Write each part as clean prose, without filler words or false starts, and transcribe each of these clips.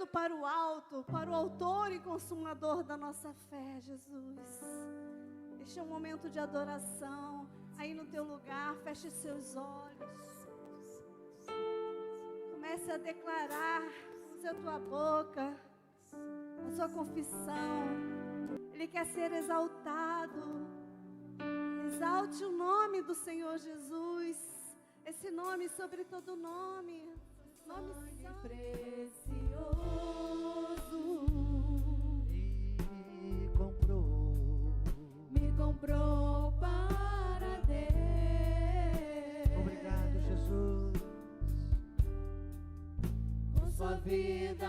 olhando para o alto, para o autor e consumador da nossa fé, Jesus. Este é um momento de adoração. Aí no teu lugar, feche seus olhos. Comece a declarar, use a tua boca, a sua confissão. Ele quer ser exaltado. Exalte o nome do Senhor Jesus. Esse nome sobre todo nome. Nome santo. Precioso. Me comprou para Deus. Obrigado, Jesus. Com sua vida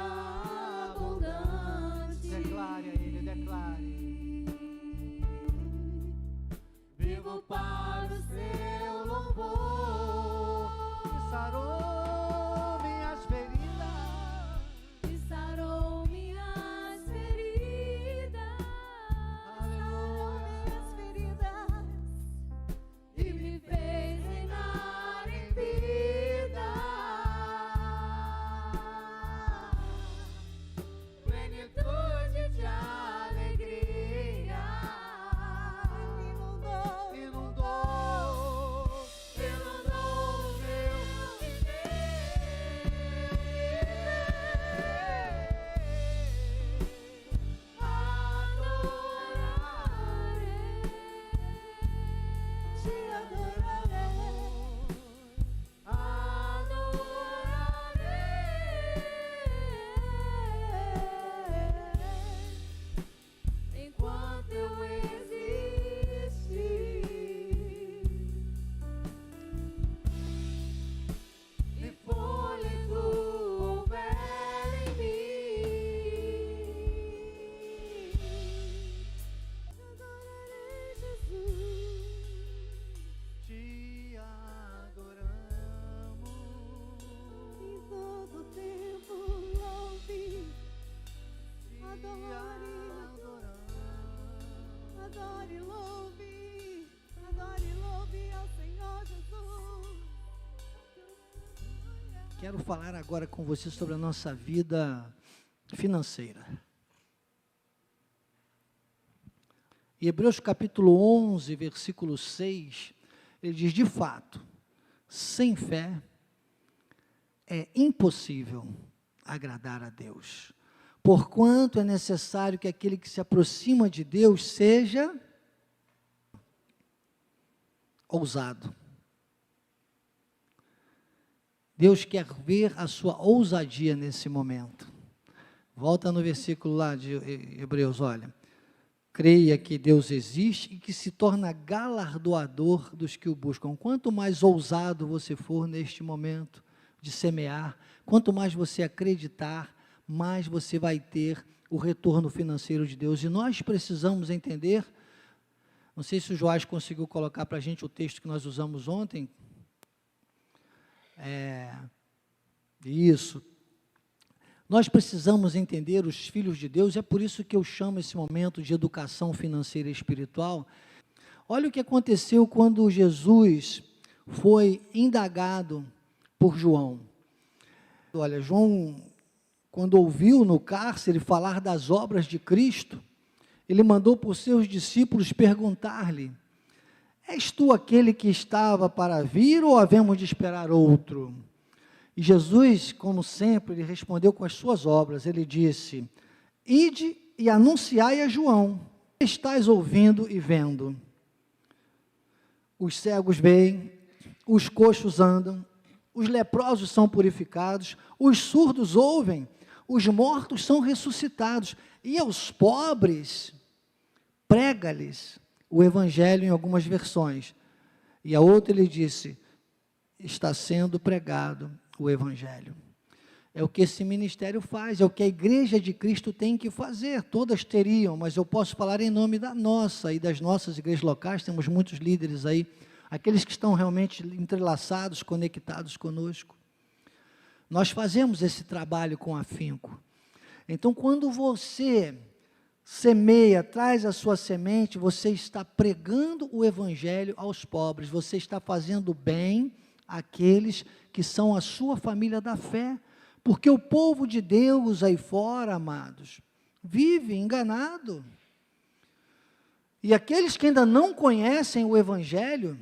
abundante. Declare a Ele, declare. Vivo para o seu louvor. Que sarou minhas feridas. Que sarou minhas feridas. Sarou minhas feridas. E me fez reinar em vida. Plenitude de alegria. Inundou o meu viver. Adorarei, te adorarei, adorarei, enquanto eu existir. E fôlego houver em mim, adorarei Jesus. Te adoramos. Em todo tempo louve, adore, adore, louve ao Senhor Jesus. Quero falar agora com você sobre a nossa vida financeira. Em Hebreus capítulo 11, versículo 6, ele diz: de fato, sem fé é impossível agradar a Deus, porquanto é necessário que aquele que se aproxima de Deus seja ousado. Deus quer ver a sua ousadia nesse momento. Volta no versículo lá de Hebreus, olha. Creia que Deus existe e que se torna galardoador dos que o buscam. Quanto mais ousado você for neste momento de semear, quanto mais você acreditar, mais você vai ter o retorno financeiro de Deus. E nós precisamos entender, não sei se o Joás conseguiu colocar para a gente o texto que nós usamos ontem. Isso. Nós precisamos entender os filhos de Deus, é por isso que eu chamo esse momento de educação financeira e espiritual. Olha o que aconteceu quando Jesus foi indagado por João. Olha, João, quando ouviu no cárcere falar das obras de Cristo, ele mandou por seus discípulos perguntar-lhe: és tu aquele que estava para vir ou havemos de esperar outro? E Jesus, como sempre, ele respondeu com as suas obras. Ele disse: ide e anunciai a João, estais ouvindo e vendo. Os cegos veem, os coxos andam, os leprosos são purificados, os surdos ouvem, os mortos são ressuscitados, e aos pobres prega-lhes o evangelho em algumas versões. E a outra ele disse: está sendo pregado o evangelho. É o que esse ministério faz, é o que a igreja de Cristo tem que fazer. Todas teriam, mas eu posso falar em nome da nossa e das nossas igrejas locais. Temos muitos líderes aí, aqueles que estão realmente entrelaçados, conectados conosco. Nós fazemos esse trabalho com afinco. Então, quando você semeia, traz a sua semente, você está pregando o evangelho aos pobres, você está fazendo bem àqueles que são a sua família da fé, Porque o povo de Deus aí fora, amados, vive enganado. E aqueles que ainda não conhecem o Evangelho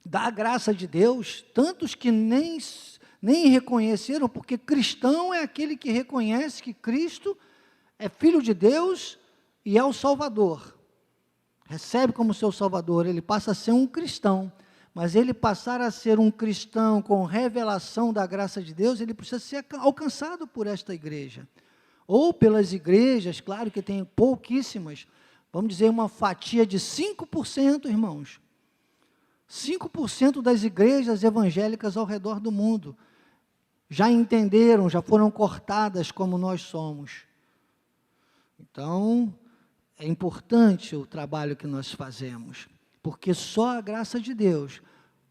da graça de Deus, tantos que nem reconheceram, porque cristão é aquele que reconhece que Cristo é Filho de Deus e é o Salvador. Recebe como seu Salvador, ele passa a ser um cristão. Mas ele passar a ser um cristão com revelação da graça de Deus, ele precisa ser alcançado por esta igreja. Ou pelas igrejas, claro que tem pouquíssimas, vamos dizer uma fatia de 5%, irmãos. 5% das igrejas evangélicas ao redor do mundo já entenderam, já foram cortadas como nós somos. Então, é importante o trabalho que nós fazemos, porque só a graça de Deus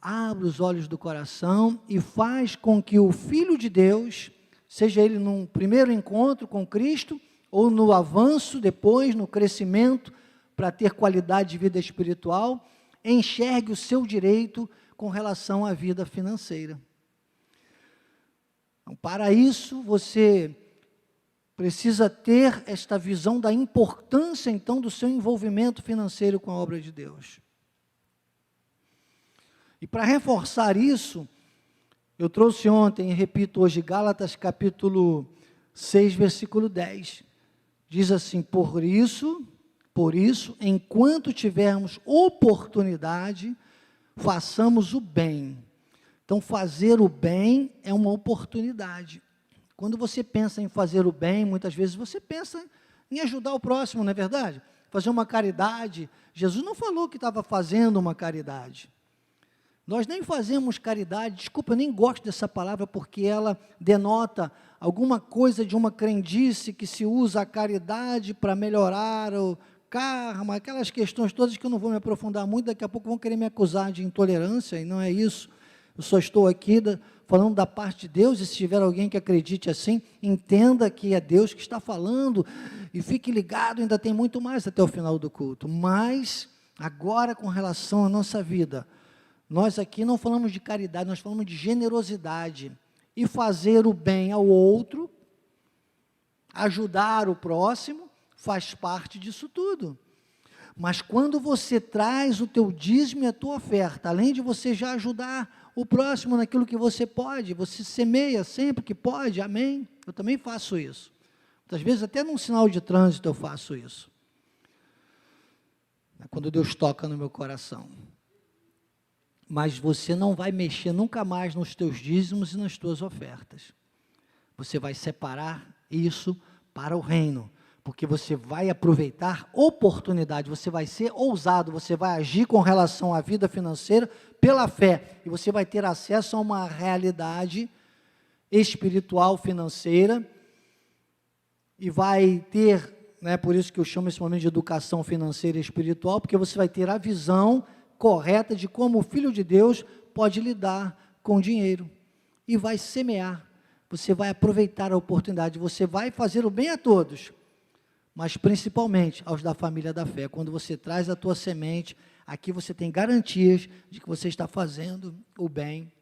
abre os olhos do coração e faz com que o Filho de Deus, seja ele num primeiro encontro com Cristo, ou no avanço depois, no crescimento, para ter qualidade de vida espiritual, enxergue o seu direito com relação à vida financeira. Então, para isso, você precisa ter esta visão da importância, então, do seu envolvimento financeiro com a obra de Deus. E para reforçar isso, eu trouxe ontem e repito hoje, Gálatas capítulo 6, versículo 10. Diz assim, por isso, enquanto tivermos oportunidade, façamos o bem. Então, fazer o bem é uma oportunidade. Quando você pensa em fazer o bem, muitas vezes você pensa em ajudar o próximo, não é verdade? Fazer uma caridade. Jesus não falou que estava fazendo uma caridade. Nós nem fazemos caridade, desculpa, eu nem gosto dessa palavra, porque ela denota alguma coisa de uma crendice que se usa a caridade para melhorar o karma, aquelas questões todas que eu não vou me aprofundar muito, daqui a pouco vão querer me acusar de intolerância, e não é isso. Eu só estou aqui falando da parte de Deus, e se tiver alguém que acredite assim, entenda que é Deus que está falando, e fique ligado, ainda tem muito mais até o final do culto. Mas, agora com relação à nossa vida, nós aqui não falamos de caridade, nós falamos de generosidade, e fazer o bem ao outro, ajudar o próximo, faz parte disso tudo. Mas quando você traz o teu dízimo e a tua oferta, além de você já ajudar o próximo naquilo que você pode, você semeia sempre que pode, amém? Eu também faço isso. Muitas vezes até num sinal de trânsito eu faço isso. Quando Deus toca no meu coração. Mas você não vai mexer nunca mais nos teus dízimos e nas tuas ofertas. Você vai separar isso para o reino, porque você vai aproveitar oportunidade, você vai ser ousado, você vai agir com relação à vida financeira pela fé, e você vai ter acesso a uma realidade espiritual, financeira, e vai ter, por isso que eu chamo esse momento de educação financeira e espiritual, porque você vai ter a visão correta de como o Filho de Deus pode lidar com o dinheiro, e vai semear, você vai aproveitar a oportunidade, você vai fazer o bem a todos, mas principalmente aos da família da fé. Quando você traz a tua semente, aqui você tem garantias de que você está fazendo o bem,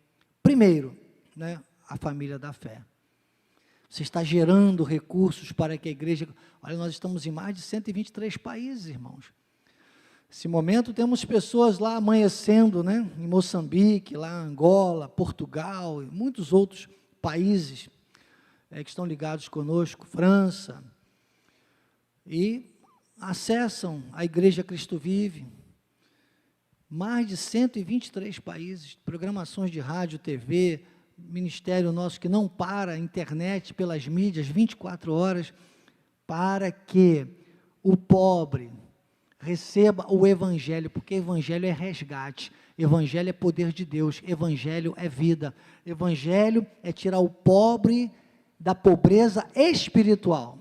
primeiro, a família da fé. Você está gerando recursos para que a igreja, olha, nós estamos em mais de 123 países, irmãos. Nesse momento temos pessoas lá amanhecendo, em Moçambique, lá Angola, Portugal, e muitos outros países que estão ligados conosco, França, e acessam a Igreja Cristo Vive, mais de 123 países, programações de rádio, TV, ministério nosso que não para, internet, pelas mídias, 24 horas, para que o pobre receba o Evangelho, porque Evangelho é resgate, Evangelho é poder de Deus, Evangelho é vida, Evangelho é tirar o pobre da pobreza espiritual.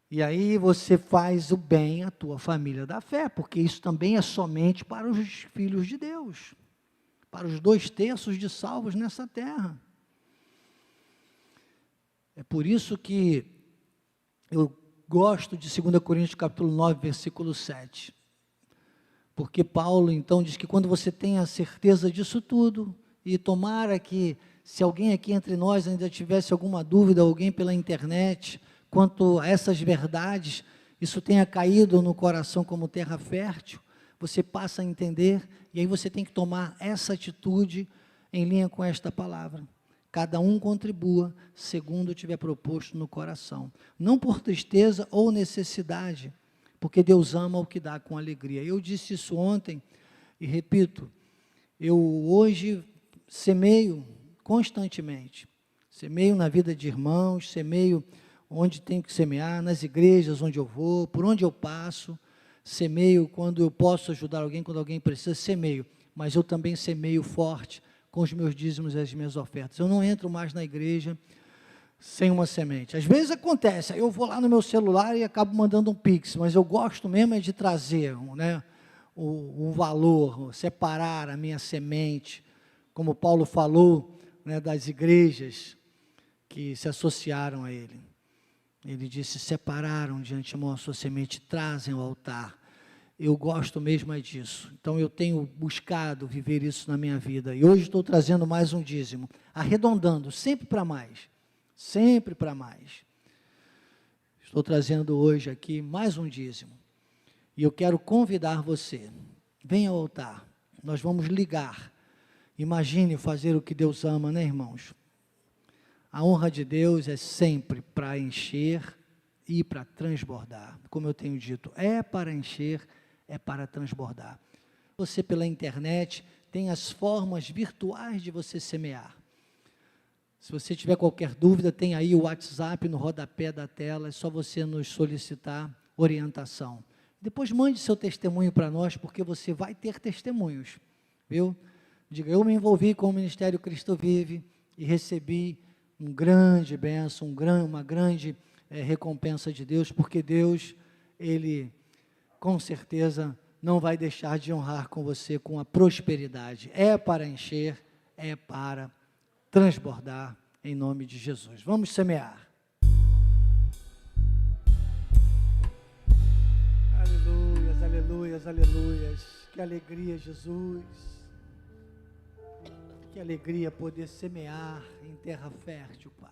E aí você faz o bem à tua família da fé, porque isso também é somente para os filhos de Deus, para os 2/3 de salvos nessa terra. É por isso que eu gosto de 2 Coríntios capítulo 9, versículo 7, porque Paulo então diz que quando você tem a certeza disso tudo, e tomara que, se alguém aqui entre nós ainda tivesse alguma dúvida, alguém pela internet, quanto a essas verdades, isso tenha caído no coração como terra fértil, você passa a entender, e aí você tem que tomar essa atitude em linha com esta palavra. Cada um contribua segundo tiver proposto no coração, não por tristeza ou necessidade, porque Deus ama o que dá com alegria. Eu disse isso ontem, e repito, eu hoje semeio constantemente, semeio na vida de irmãos, semeio onde tenho que semear, nas igrejas onde eu vou, por onde eu passo, semeio quando eu posso ajudar alguém, quando alguém precisa, semeio, mas eu também semeio forte com os meus dízimos e as minhas ofertas. Eu não entro mais na igreja sem uma semente. Às vezes acontece, eu vou lá no meu celular e acabo mandando um pix, mas eu gosto mesmo é de trazer, né, o valor, separar a minha semente, como Paulo falou, né, das igrejas que se associaram a ele. Ele disse, separaram de antemão a sua semente, trazem ao altar. Eu gosto mesmo é disso. Então, eu tenho buscado viver isso na minha vida. E hoje estou trazendo mais um dízimo, arredondando, sempre para mais. Sempre para mais. Estou trazendo hoje aqui mais um dízimo. E eu quero convidar você. Venha ao altar. Nós vamos ligar. Imagine fazer o que Deus ama, né, irmãos? A honra de Deus é sempre para encher e para transbordar. Como eu tenho dito, é para encher, é para transbordar. Você pela internet tem as formas virtuais de você semear. Se você tiver qualquer dúvida, tem aí o WhatsApp no rodapé da tela, é só você nos solicitar orientação. Depois mande seu testemunho para nós, porque você vai ter testemunhos, viu? Diga, eu me envolvi com o Ministério Cristo Vive e recebi um grande bênção, uma grande recompensa de Deus, porque Deus, Ele, com certeza, não vai deixar de honrar com você com a prosperidade. É para encher, é para transbordar, em nome de Jesus. Vamos semear. Aleluias, aleluias, aleluias. Que alegria, Jesus. Que alegria poder semear em terra fértil, Pai.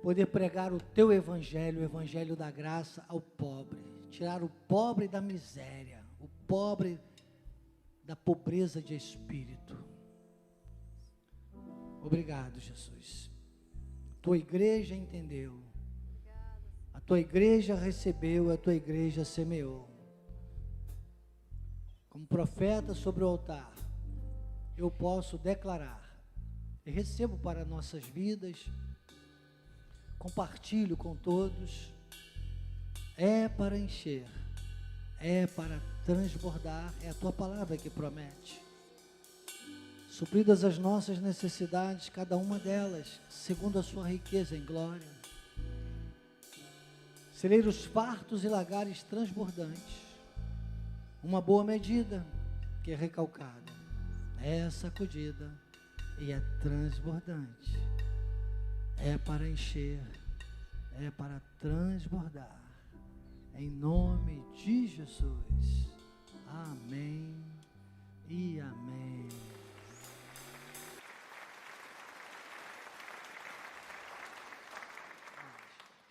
Poder pregar o Teu Evangelho, o Evangelho da graça ao pobre. Tirar o pobre da miséria, o pobre da pobreza de espírito. Obrigado, Jesus. Tua igreja entendeu. A Tua igreja recebeu, a Tua igreja semeou. Como profeta sobre o altar, eu posso declarar, e recebo para nossas vidas, compartilho com todos, é para encher, é para transbordar, é a Tua palavra que promete. Supridas as nossas necessidades, cada uma delas, segundo a Sua riqueza em glória. Celeiros fartos e lagares transbordantes, uma boa medida que é recalcada, é sacudida e é transbordante, é para encher, é para transbordar, em nome de Jesus, amém e amém.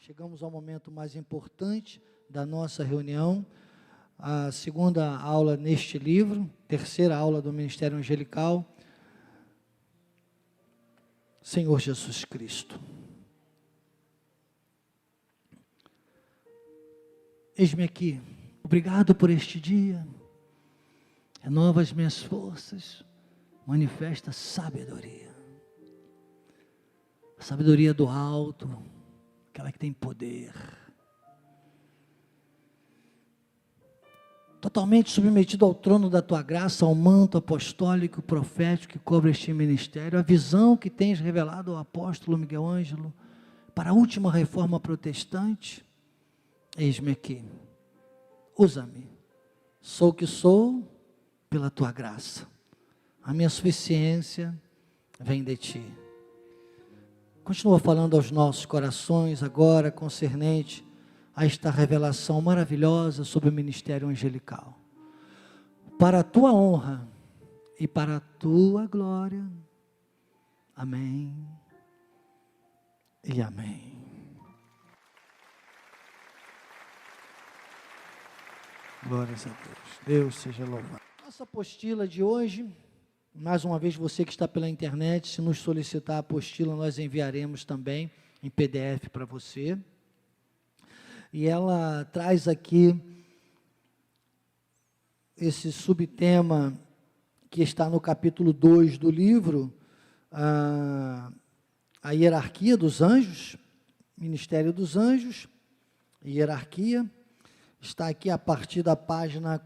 Chegamos ao momento mais importante da nossa reunião, a segunda aula neste livro, terceira aula do Ministério Angelical, Senhor Jesus Cristo. Eis-me aqui, obrigado por este dia, renova as minhas forças, manifesta sabedoria, a sabedoria do alto, aquela que tem poder, totalmente submetido ao trono da Tua graça, ao manto apostólico, profético que cobre este ministério, a visão que tens revelado ao apóstolo Miguel Ângelo, para a última reforma protestante, eis-me aqui, usa-me, sou o que sou, pela Tua graça, a minha suficiência vem de Ti. Continua falando aos nossos corações agora, concernente a esta revelação maravilhosa sobre o ministério angelical. Para a Tua honra e para a tua glória. Amém e amém. Glórias a Deus. Deus seja louvado. Nossa apostila de hoje, mais uma vez, você que está pela internet, se nos solicitar a apostila, nós enviaremos também em PDF para você. E ela traz aqui esse subtema que está no capítulo 2 do livro, a hierarquia dos anjos, ministério dos anjos, hierarquia. Está aqui a partir da página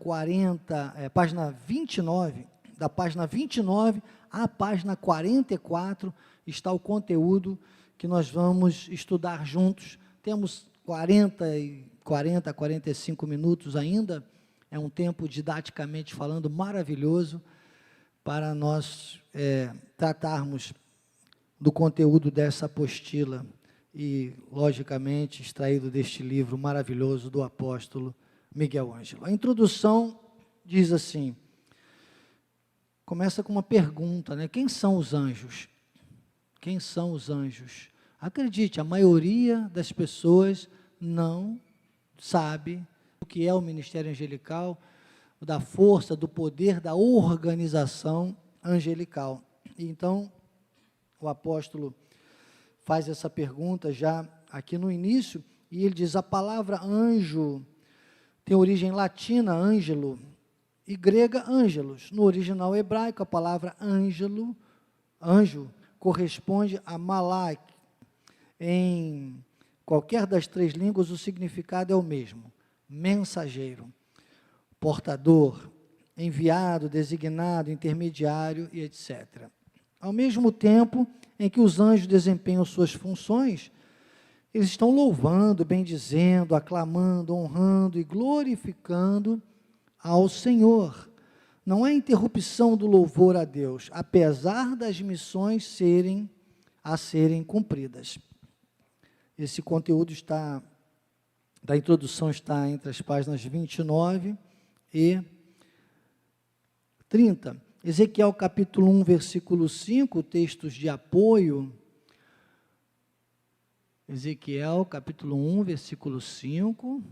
29, da página 29 à página 44, está o conteúdo que nós vamos estudar juntos. Temos 45 minutos ainda, é um tempo didaticamente falando maravilhoso para nós tratarmos do conteúdo dessa apostila e, logicamente, extraído deste livro maravilhoso do apóstolo Miguel Ângelo. A introdução diz assim, começa com uma pergunta, né? Quem são os anjos? Quem são os anjos? Acredite, a maioria das pessoas não sabe o que é o ministério angelical, da força, do poder, da organização angelical. Então, o apóstolo faz essa pergunta já aqui no início, e ele diz, a palavra anjo tem origem latina, ângelo, e grega, ângelos. No original hebraico, a palavra anjo, corresponde a malak. Em qualquer das três línguas, o significado é o mesmo, mensageiro, portador, enviado, designado, intermediário e etc. Ao mesmo tempo em que os anjos desempenham suas funções, eles estão louvando, bendizendo, aclamando, honrando e glorificando ao Senhor. Não há interrupção do louvor a Deus, apesar das missões serem cumpridas. Esse conteúdo da introdução está entre as páginas 29 e 30. Ezequiel capítulo 1, versículo 5, textos de apoio. Ezequiel capítulo 1, versículo 5.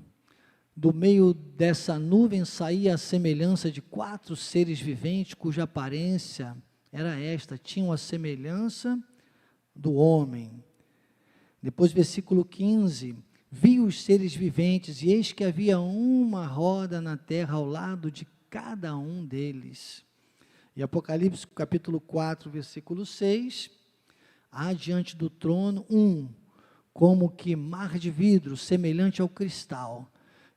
Do meio dessa nuvem saía a semelhança de 4 seres viventes, cuja aparência era esta, tinham a semelhança do homem. Depois, versículo 15, vi os seres viventes, e eis que havia uma roda na terra ao lado de cada um deles. E Apocalipse, capítulo 4, versículo 6, há diante do trono como que mar de vidro, semelhante ao cristal,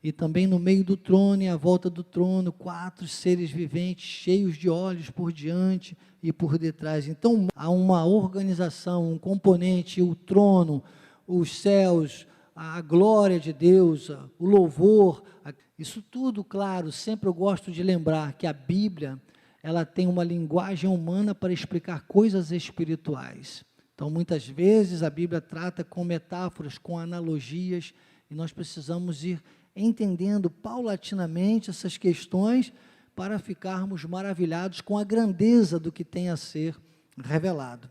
e também no meio do trono e à volta do trono, 4 seres viventes, cheios de olhos por diante e por detrás. Então, há uma organização, um componente, o trono, os céus, a glória de Deus, o louvor, isso tudo, claro, sempre eu gosto de lembrar que a Bíblia, ela tem uma linguagem humana para explicar coisas espirituais. Então, muitas vezes, a Bíblia trata com metáforas, com analogias, e nós precisamos ir entendendo paulatinamente essas questões para ficarmos maravilhados com a grandeza do que tem a ser revelado.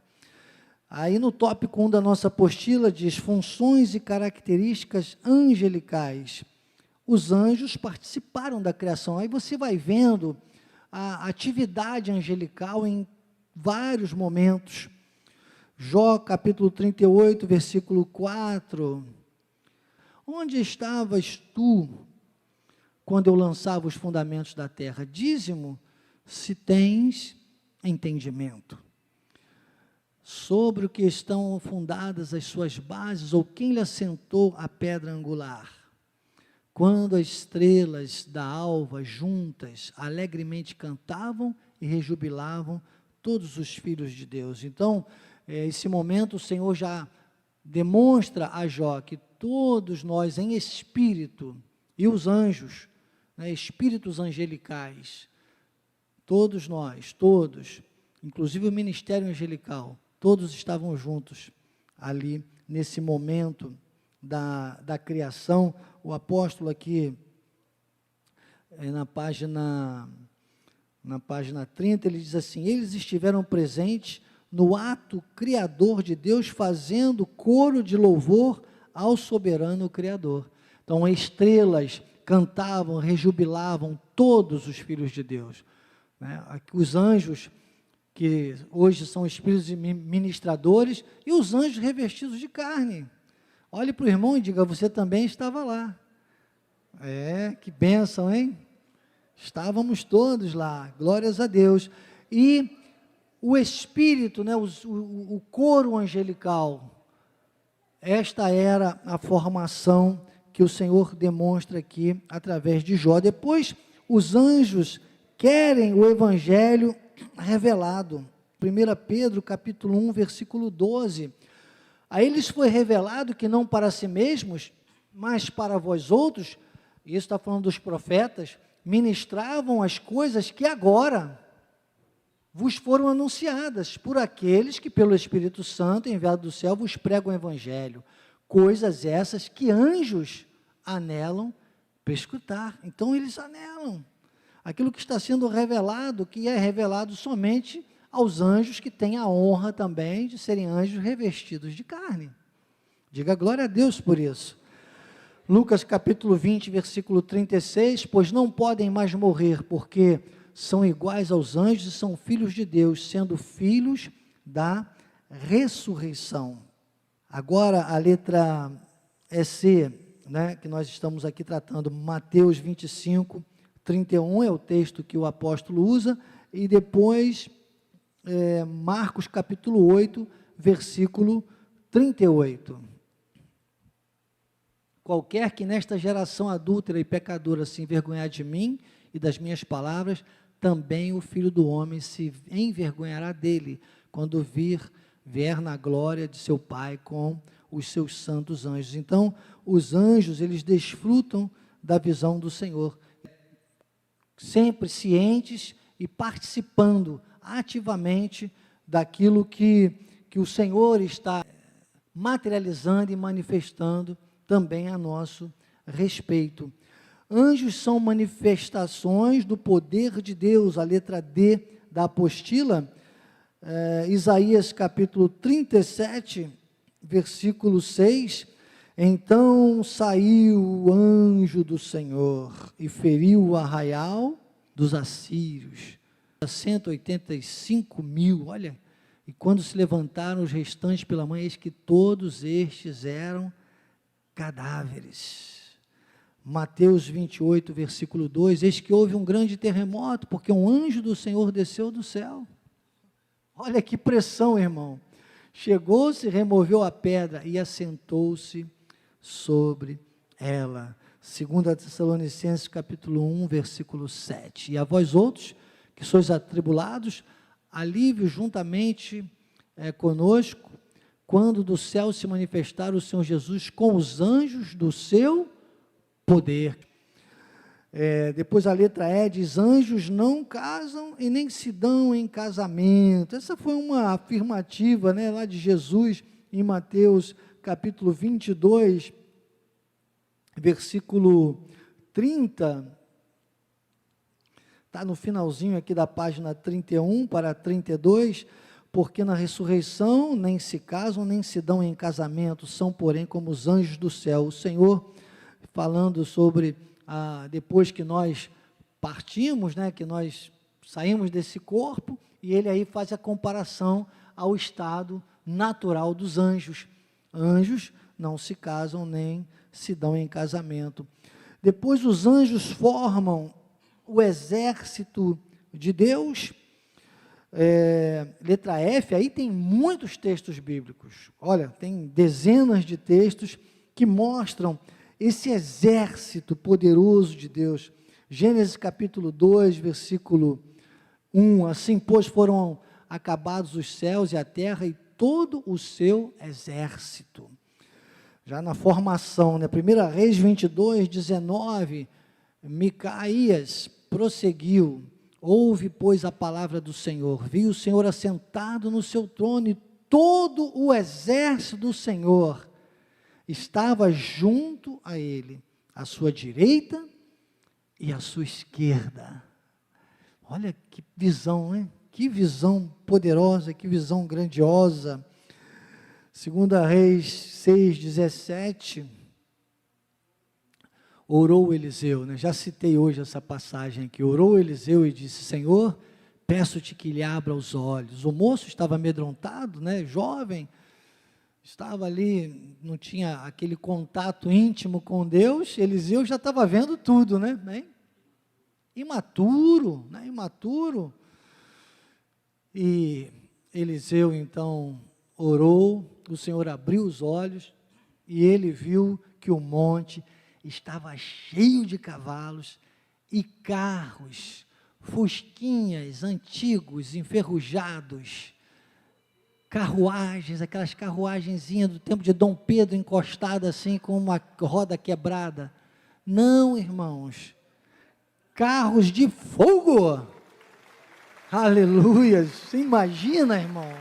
Aí no tópico 1 da nossa apostila diz, funções e características angelicais. Os anjos participaram da criação. Aí você vai vendo a atividade angelical em vários momentos. Jó capítulo 38, versículo 4, onde estavas tu, quando eu lançava os fundamentos da terra? Dize-mo, se tens entendimento, sobre o que estão fundadas as suas bases, ou quem lhe assentou a pedra angular? Quando as estrelas da alva juntas alegremente cantavam e rejubilavam todos os filhos de Deus. Então, esse momento o Senhor já demonstra a Jó que todos nós em espírito, e os anjos, né, espíritos angelicais, todos nós, todos, inclusive o ministério angelical, todos estavam juntos ali nesse momento da criação. O apóstolo aqui, na página na página 30, ele diz assim: eles estiveram presentes no ato criador de Deus, fazendo coro de louvor ao soberano Criador. Então, estrelas cantavam, rejubilavam todos os filhos de Deus, né? Os anjos, que hoje são espíritos ministradores, e os anjos revestidos de carne. Olhe para o irmão e diga: você também estava lá. Que bênção, hein? Estávamos todos lá, glórias a Deus. E o Espírito, né, o coro angelical, esta era a formação que o Senhor demonstra aqui através de Jó. Depois, os anjos querem o Evangelho revelado. 1 Pedro, capítulo 1, versículo 12. A eles foi revelado que não para si mesmos, mas para vós outros, isso está falando dos profetas, ministravam as coisas que agora vos foram anunciadas por aqueles que pelo Espírito Santo, enviado do céu, vos pregam o Evangelho. Coisas essas que anjos anelam para escutar. Então eles anelam aquilo que está sendo revelado, que é revelado somente aos anjos que têm a honra também de serem anjos revestidos de carne. Diga glória a Deus por isso. Lucas capítulo 20, versículo 36, pois não podem mais morrer, porque são iguais aos anjos e são filhos de Deus, sendo filhos da ressurreição. Agora a letra C, né, que nós estamos aqui tratando, Mateus 25, 31 é o texto que o apóstolo usa, e depois Marcos capítulo 8, versículo 38. Qualquer que nesta geração adúltera e pecadora se envergonhar de mim e das minhas palavras, também o Filho do Homem se envergonhará dele, quando vier na glória de seu Pai com os seus santos anjos. Então, os anjos, eles desfrutam da visão do Senhor, sempre cientes e participando ativamente daquilo que o Senhor está materializando e manifestando também a nosso respeito. Anjos são manifestações do poder de Deus, a letra D da apostila, Isaías capítulo 37, versículo 6, então saiu o anjo do Senhor e feriu o arraial dos assírios, 185 mil, olha, e quando se levantaram os restantes pela manhã, eis que todos estes eram cadáveres. Mateus 28, versículo 2, eis que houve um grande terremoto, porque um anjo do Senhor desceu do céu. Olha que pressão, irmão. Chegou-se, removeu a pedra e assentou-se sobre ela. 2 Tessalonicenses capítulo 1, versículo 7. E a vós outros, que sois atribulados, alívio juntamente conosco, quando do céu se manifestar o Senhor Jesus com os anjos do seu poder. Depois a letra E diz, anjos não casam e nem se dão em casamento. Essa foi uma afirmativa, né, lá de Jesus, em Mateus capítulo 22, versículo 30, está no finalzinho aqui da página 31 para 32, porque na ressurreição nem se casam, nem se dão em casamento, são porém como os anjos do céu. O Senhor falando sobre, depois que nós partimos, né, que nós saímos desse corpo, e ele aí faz a comparação ao estado natural dos anjos. Anjos não se casam nem se dão em casamento. Depois os anjos formam o exército de Deus. Letra F, aí tem muitos textos bíblicos, olha, tem dezenas de textos que mostram esse exército poderoso de Deus. Gênesis capítulo 2, versículo 1, assim, pois foram acabados os céus e a terra e todo o seu exército. Já na formação, né? 1 Reis 22, 19, Micaías prosseguiu, ouve, pois, a palavra do Senhor, viu o Senhor assentado no seu trono e todo o exército do Senhor estava junto a ele, à sua direita e à sua esquerda. Olha que visão, hein? Que visão poderosa, que visão grandiosa. 2 Reis 6:17, orou Eliseu, né? Já citei hoje essa passagem aqui. Orou Eliseu e disse: Senhor, peço-te que lhe abra os olhos. O moço estava amedrontado, né? Jovem, estava ali, não tinha aquele contato íntimo com Deus. Eliseu já estava vendo tudo, né? Imaturo, né? Imaturo. E Eliseu então orou, o Senhor abriu os olhos e ele viu que o monte estava cheio de cavalos e carros, fusquinhas antigos, enferrujados, carruagens, aquelas carruagenzinhas do tempo de Dom Pedro, encostada assim com uma roda quebrada. Não, irmãos, carros de fogo. Aleluia. Você imagina, irmão?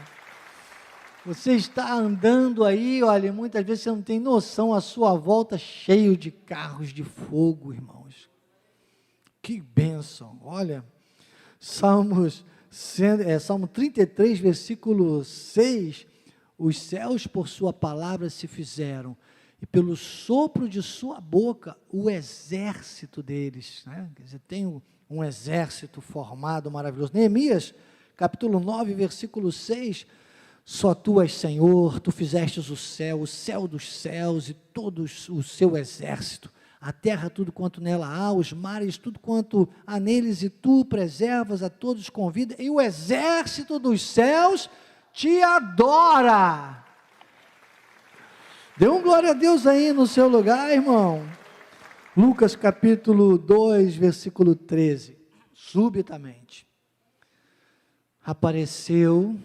Você está andando aí, olha, muitas vezes você não tem noção, a sua volta cheio de carros de fogo, irmãos. Que bênção. Olha, Salmo 33, versículo 6, os céus por sua palavra se fizeram, e pelo sopro de sua boca, o exército deles, né? Quer dizer, tem um exército formado, maravilhoso. Neemias, capítulo 9, versículo 6, só tu és Senhor, tu fizestes o céu dos céus e todo o seu exército, a terra, tudo quanto nela há, os mares, tudo quanto há neles, e tu preservas a todos com vida, e o exército dos céus te adora. Dê um glória a Deus aí no seu lugar, irmão. Lucas capítulo 2, versículo 13, subitamente, apareceu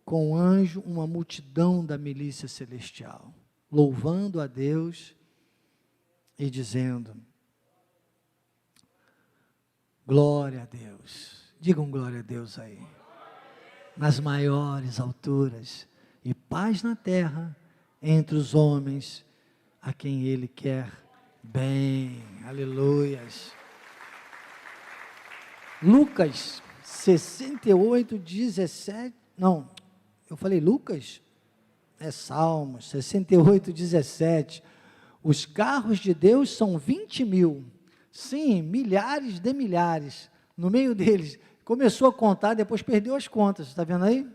com o anjo uma multidão da milícia celestial, louvando a Deus e dizendo, glória a Deus, digam glória a Deus aí, nas maiores alturas, e paz na terra, entre os homens, a quem Ele quer bem, aleluias. Lucas 68, 17, não, eu falei Lucas? É Salmos 68, 17, os carros de Deus são 20.000, sim, milhares de milhares, no meio deles, começou a contar, depois perdeu as contas, está vendo aí?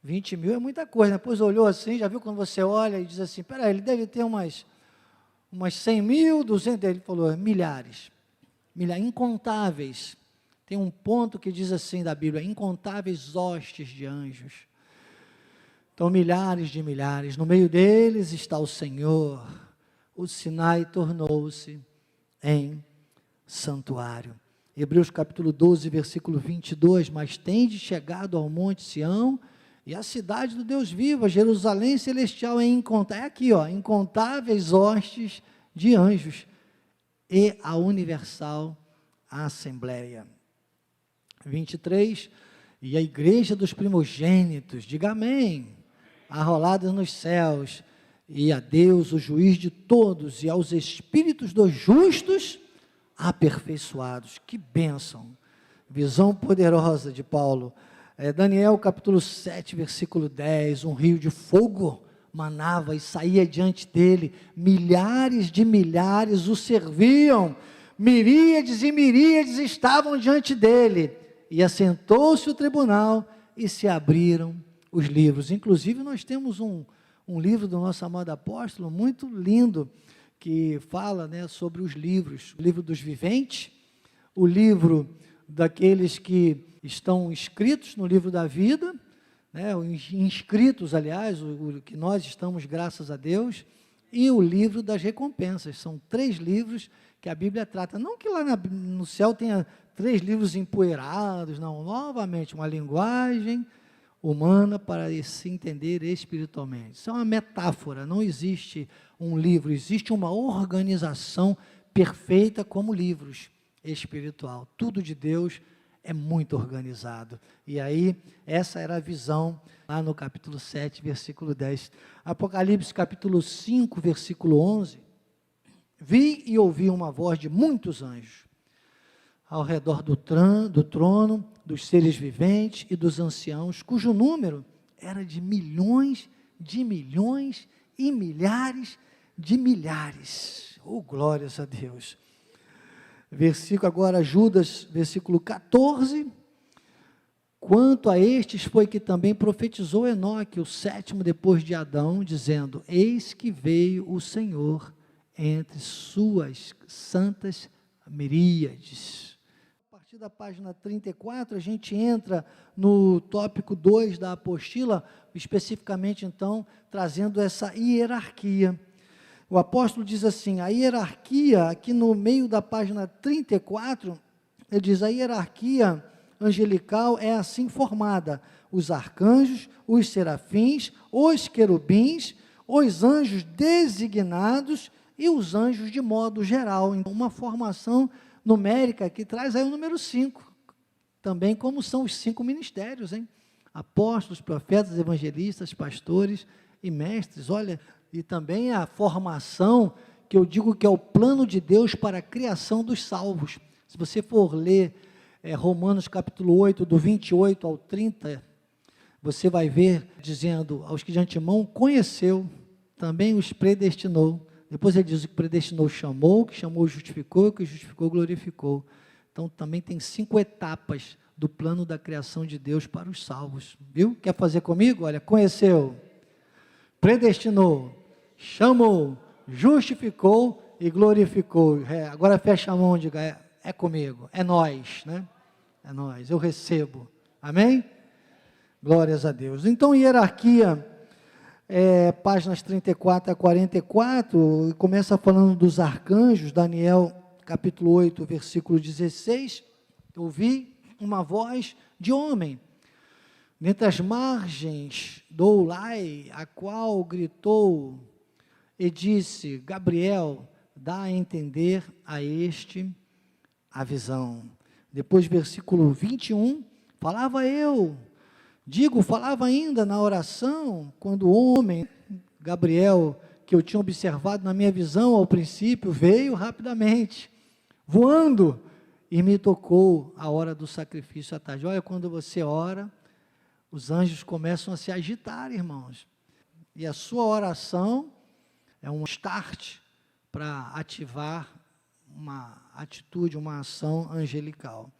20.000 é muita coisa, depois olhou assim, já viu quando você olha e diz assim, peraí, ele deve ter umas 100.000, 200, ele falou, milhares, incontáveis. Tem um ponto que diz assim da Bíblia, incontáveis hostes de anjos. Então, milhares de milhares, no meio deles está o Senhor. O Sinai tornou-se em santuário. Hebreus capítulo 12, versículo 22, mas tendes chegado ao monte Sião, e a cidade do Deus vivo, a Jerusalém celestial, é aqui, ó, incontáveis hostes de anjos, e a universal assembleia. 23, e a igreja dos primogênitos, diga amém, arroladas nos céus, e a Deus, o juiz de todos, e aos espíritos dos justos, aperfeiçoados. Que bênção, visão poderosa de Paulo. Daniel capítulo 7, versículo 10, um rio de fogo manava e saía diante dele, milhares de milhares o serviam, miríades e miríades estavam diante dele, e assentou-se o tribunal, e se abriram os livros. Inclusive nós temos um livro do nosso amado apóstolo, muito lindo, que fala, né, sobre os livros, o livro dos viventes, o livro daqueles que estão inscritos no livro da vida, né, inscritos, aliás, o que nós estamos, graças a Deus, e o livro das recompensas. São 3 livros que a Bíblia trata, não que lá no céu tenha 3 livros empoeirados, não, novamente, uma linguagem humana para se entender espiritualmente. Isso é uma metáfora, não existe um livro, existe uma organização perfeita como livros espiritual. Tudo de Deus é muito organizado. E aí, essa era a visão lá no capítulo 7, versículo 10. Apocalipse capítulo 5, versículo 11. Vi e ouvi uma voz de muitos anjos, ao redor do trono, dos seres viventes e dos anciãos, cujo número era de milhões e milhares de milhares. Oh, glórias a Deus. Versículo agora, Judas, versículo 14. Quanto a estes foi que também profetizou Enoque, o sétimo depois de Adão, dizendo: eis que veio o Senhor entre suas santas miríades. A partir da página 34, a gente entra no tópico 2 da apostila, especificamente então, trazendo essa hierarquia. O apóstolo diz assim, a hierarquia, aqui no meio da página 34, ele diz, a hierarquia angelical é assim formada: os arcanjos, os serafins, os querubins, os anjos designados e os anjos de modo geral. Uma formação numérica que traz aí o número 5, também como são os 5 ministérios, hein? Apóstolos, profetas, evangelistas, pastores e mestres. Olha, e também a formação, que eu digo que é o plano de Deus para a criação dos salvos. Se você for ler Romanos capítulo 8, do 28 ao 30, você vai ver, dizendo, aos que de antemão conheceu, também os predestinou. Depois ele diz, o que predestinou chamou, o que chamou justificou, o que justificou glorificou. Então também tem 5 etapas do plano da criação de Deus para os salvos, viu? Quer fazer comigo? Olha, conheceu, predestinou, chamou, justificou e glorificou. Agora fecha a mão e diga, é comigo, é nós, né? É nós, eu recebo, amém? Glórias a Deus. Então, hierarquia, páginas 34 a 44, começa falando dos arcanjos, Daniel capítulo 8, versículo 16, ouvi uma voz de homem, dentre as margens do Ulai, a qual gritou e disse, Gabriel, dá a entender a este a visão. Depois, versículo 21, falava ainda na oração, quando o homem, Gabriel, que eu tinha observado na minha visão ao princípio, veio rapidamente, voando, e me tocou a hora do sacrifício à tarde. Olha, quando você ora, os anjos começam a se agitar, irmãos, e a sua oração é um start para ativar uma atitude, uma ação angelical.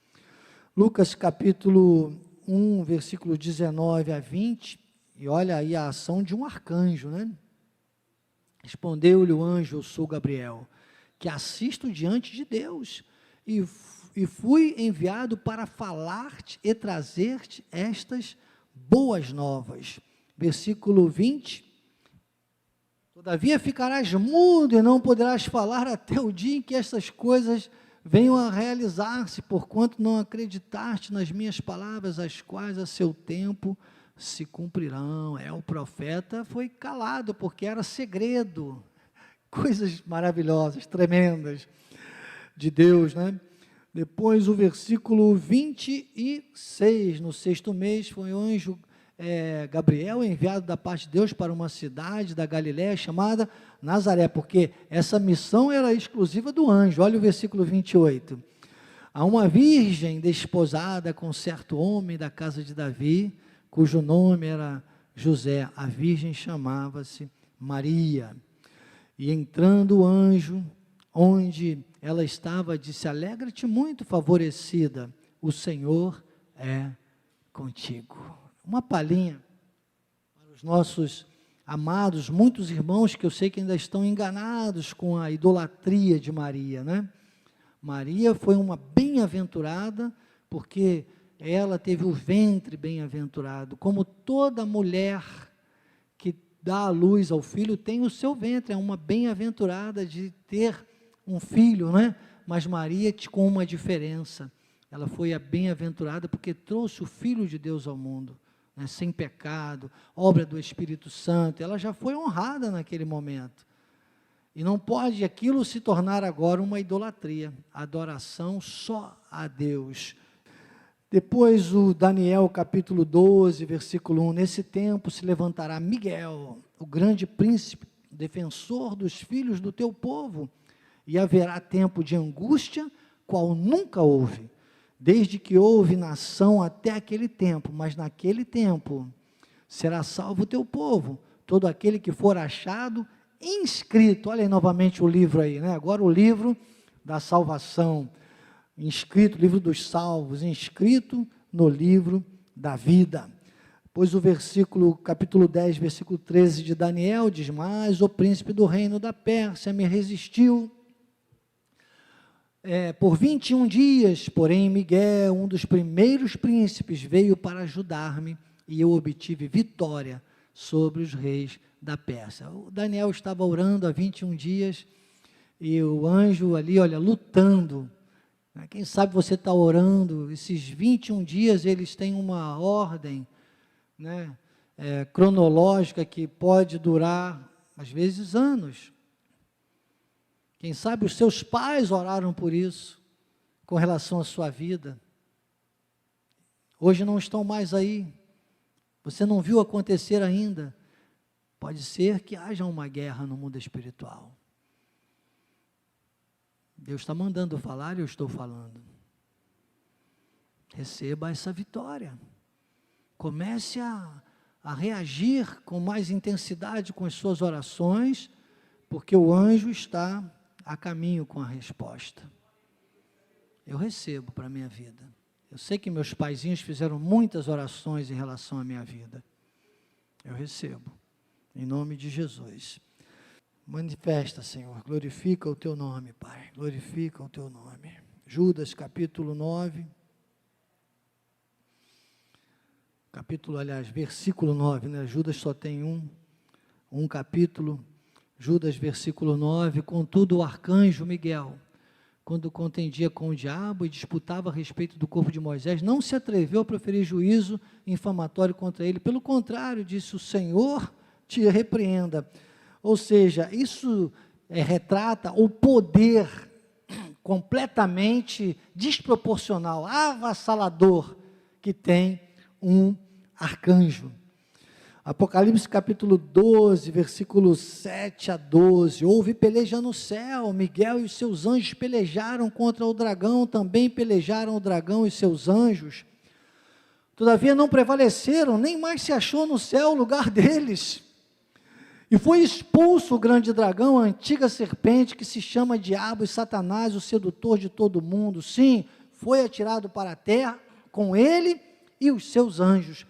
Lucas capítulo 1, versículo 19 a 20, e olha aí a ação de um arcanjo, né? Respondeu-lhe o anjo, eu sou Gabriel, que assisto diante de Deus, e fui enviado para falar-te e trazer-te estas boas novas. Versículo 20, todavia ficarás mudo e não poderás falar até o dia em que estas coisas venham a realizar-se, porquanto não acreditaste nas minhas palavras, as quais a seu tempo se cumprirão. O profeta foi calado, porque era segredo, coisas maravilhosas, tremendas, de Deus, né? Depois o versículo 26, no 6º mês, foi o anjo Gabriel, enviado da parte de Deus para uma cidade da Galiléia chamada Nazaré, porque essa missão era exclusiva do anjo. Olha o versículo 28, a uma virgem desposada com certo homem da casa de Davi, cujo nome era José, a virgem chamava-se Maria, e entrando o anjo, onde ela estava, disse, alegra-te muito, favorecida, o Senhor é contigo. Uma palhinha para os nossos amados, muitos irmãos que eu sei que ainda estão enganados com a idolatria de Maria, né? Maria foi uma bem-aventurada, porque ela teve o ventre bem-aventurado, como toda mulher que dá a luz ao filho tem o seu ventre, é uma bem-aventurada de ter um filho, né? Mas Maria com uma diferença, ela foi a bem-aventurada porque trouxe o Filho de Deus ao mundo, né, sem pecado, obra do Espírito Santo. Ela já foi honrada naquele momento, e não pode aquilo se tornar agora uma idolatria, adoração só a Deus. Depois o Daniel capítulo 12, versículo 1, nesse tempo se levantará Miguel, o grande príncipe, defensor dos filhos do teu povo, e haverá tempo de angústia qual nunca houve, desde que houve nação até aquele tempo, mas naquele tempo será salvo o teu povo, todo aquele que for achado inscrito. Olha aí novamente o livro aí, né? Agora o livro da salvação, inscrito, livro dos salvos, inscrito no livro da vida. Pois o capítulo 10, versículo 13 de Daniel diz: mas o príncipe do reino da Pérsia me resistiu por 21 dias, porém Miguel, um dos primeiros príncipes, veio para ajudar-me, e eu obtive vitória sobre os reis da Pérsia. O Daniel estava orando há 21 dias, e o anjo ali, olha, lutando. Quem sabe você está orando, esses 21 dias, eles têm uma ordem, né, cronológica, que pode durar, às vezes, anos. Quem sabe os seus pais oraram por isso, com relação à sua vida. Hoje não estão mais aí. Você não viu acontecer ainda. Pode ser que haja uma guerra no mundo espiritual. Deus está mandando falar e eu estou falando. Receba essa vitória. Comece a reagir com mais intensidade com as suas orações, porque o anjo está a caminho com a resposta. Eu recebo para a minha vida. Eu sei que meus paizinhos fizeram muitas orações em relação à minha vida. Eu recebo, em nome de Jesus. Manifesta, Senhor, glorifica o teu nome, Pai, glorifica o teu nome. Judas, capítulo 9, versículo 9, né? Judas só tem um capítulo. Judas, versículo 9, contudo o arcanjo Miguel, quando contendia com o diabo e disputava a respeito do corpo de Moisés, não se atreveu a proferir juízo infamatório contra ele, pelo contrário, disse: o Senhor te repreenda. Ou seja, isso retrata o poder completamente desproporcional, avassalador, que tem um arcanjo. Apocalipse capítulo 12, versículos 7 a 12, houve peleja no céu, Miguel e os seus anjos pelejaram contra o dragão, também pelejaram o dragão e seus anjos, todavia não prevaleceram, nem mais se achou no céu o lugar deles, e foi expulso o grande dragão, a antiga serpente, que se chama Diabo e Satanás, o sedutor de todo mundo. Sim, foi atirado para a terra, com ele e os seus anjos.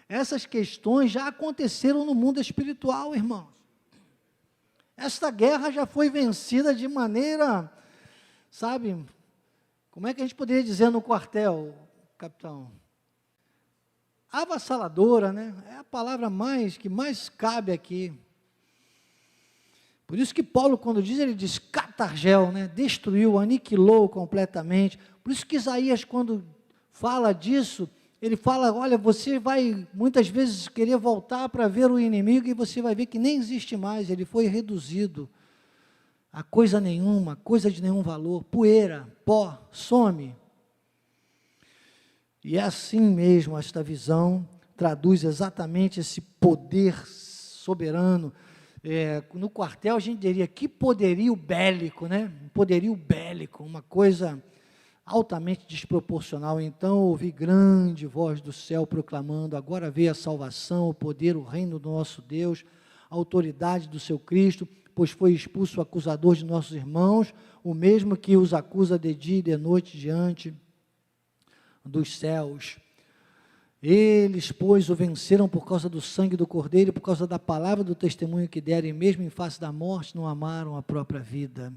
Essas questões já aconteceram no mundo espiritual, irmãos. Esta guerra já foi vencida de maneira, sabe, como é que a gente poderia dizer no quartel, capitão? Avassaladora, né? É a palavra que mais cabe aqui. Por isso que Paulo, quando diz, ele diz catargel, né? Destruiu, aniquilou completamente. Por isso que Isaías, quando fala disso, ele fala: olha, você vai muitas vezes querer voltar para ver o inimigo e você vai ver que nem existe mais, ele foi reduzido a coisa nenhuma, coisa de nenhum valor, poeira, pó, some. E é assim mesmo, esta visão traduz exatamente esse poder soberano. No quartel a gente diria, que poderio bélico, né? Um poderio bélico, uma coisa altamente desproporcional. Então ouvi grande voz do céu proclamando: agora veio a salvação, o poder, o reino do nosso Deus, a autoridade do seu Cristo, pois foi expulso o acusador de nossos irmãos, o mesmo que os acusa de dia e de noite diante dos céus. Eles, pois, o venceram por causa do sangue do Cordeiro, por causa da palavra do testemunho que deram, e mesmo em face da morte não amaram a própria vida.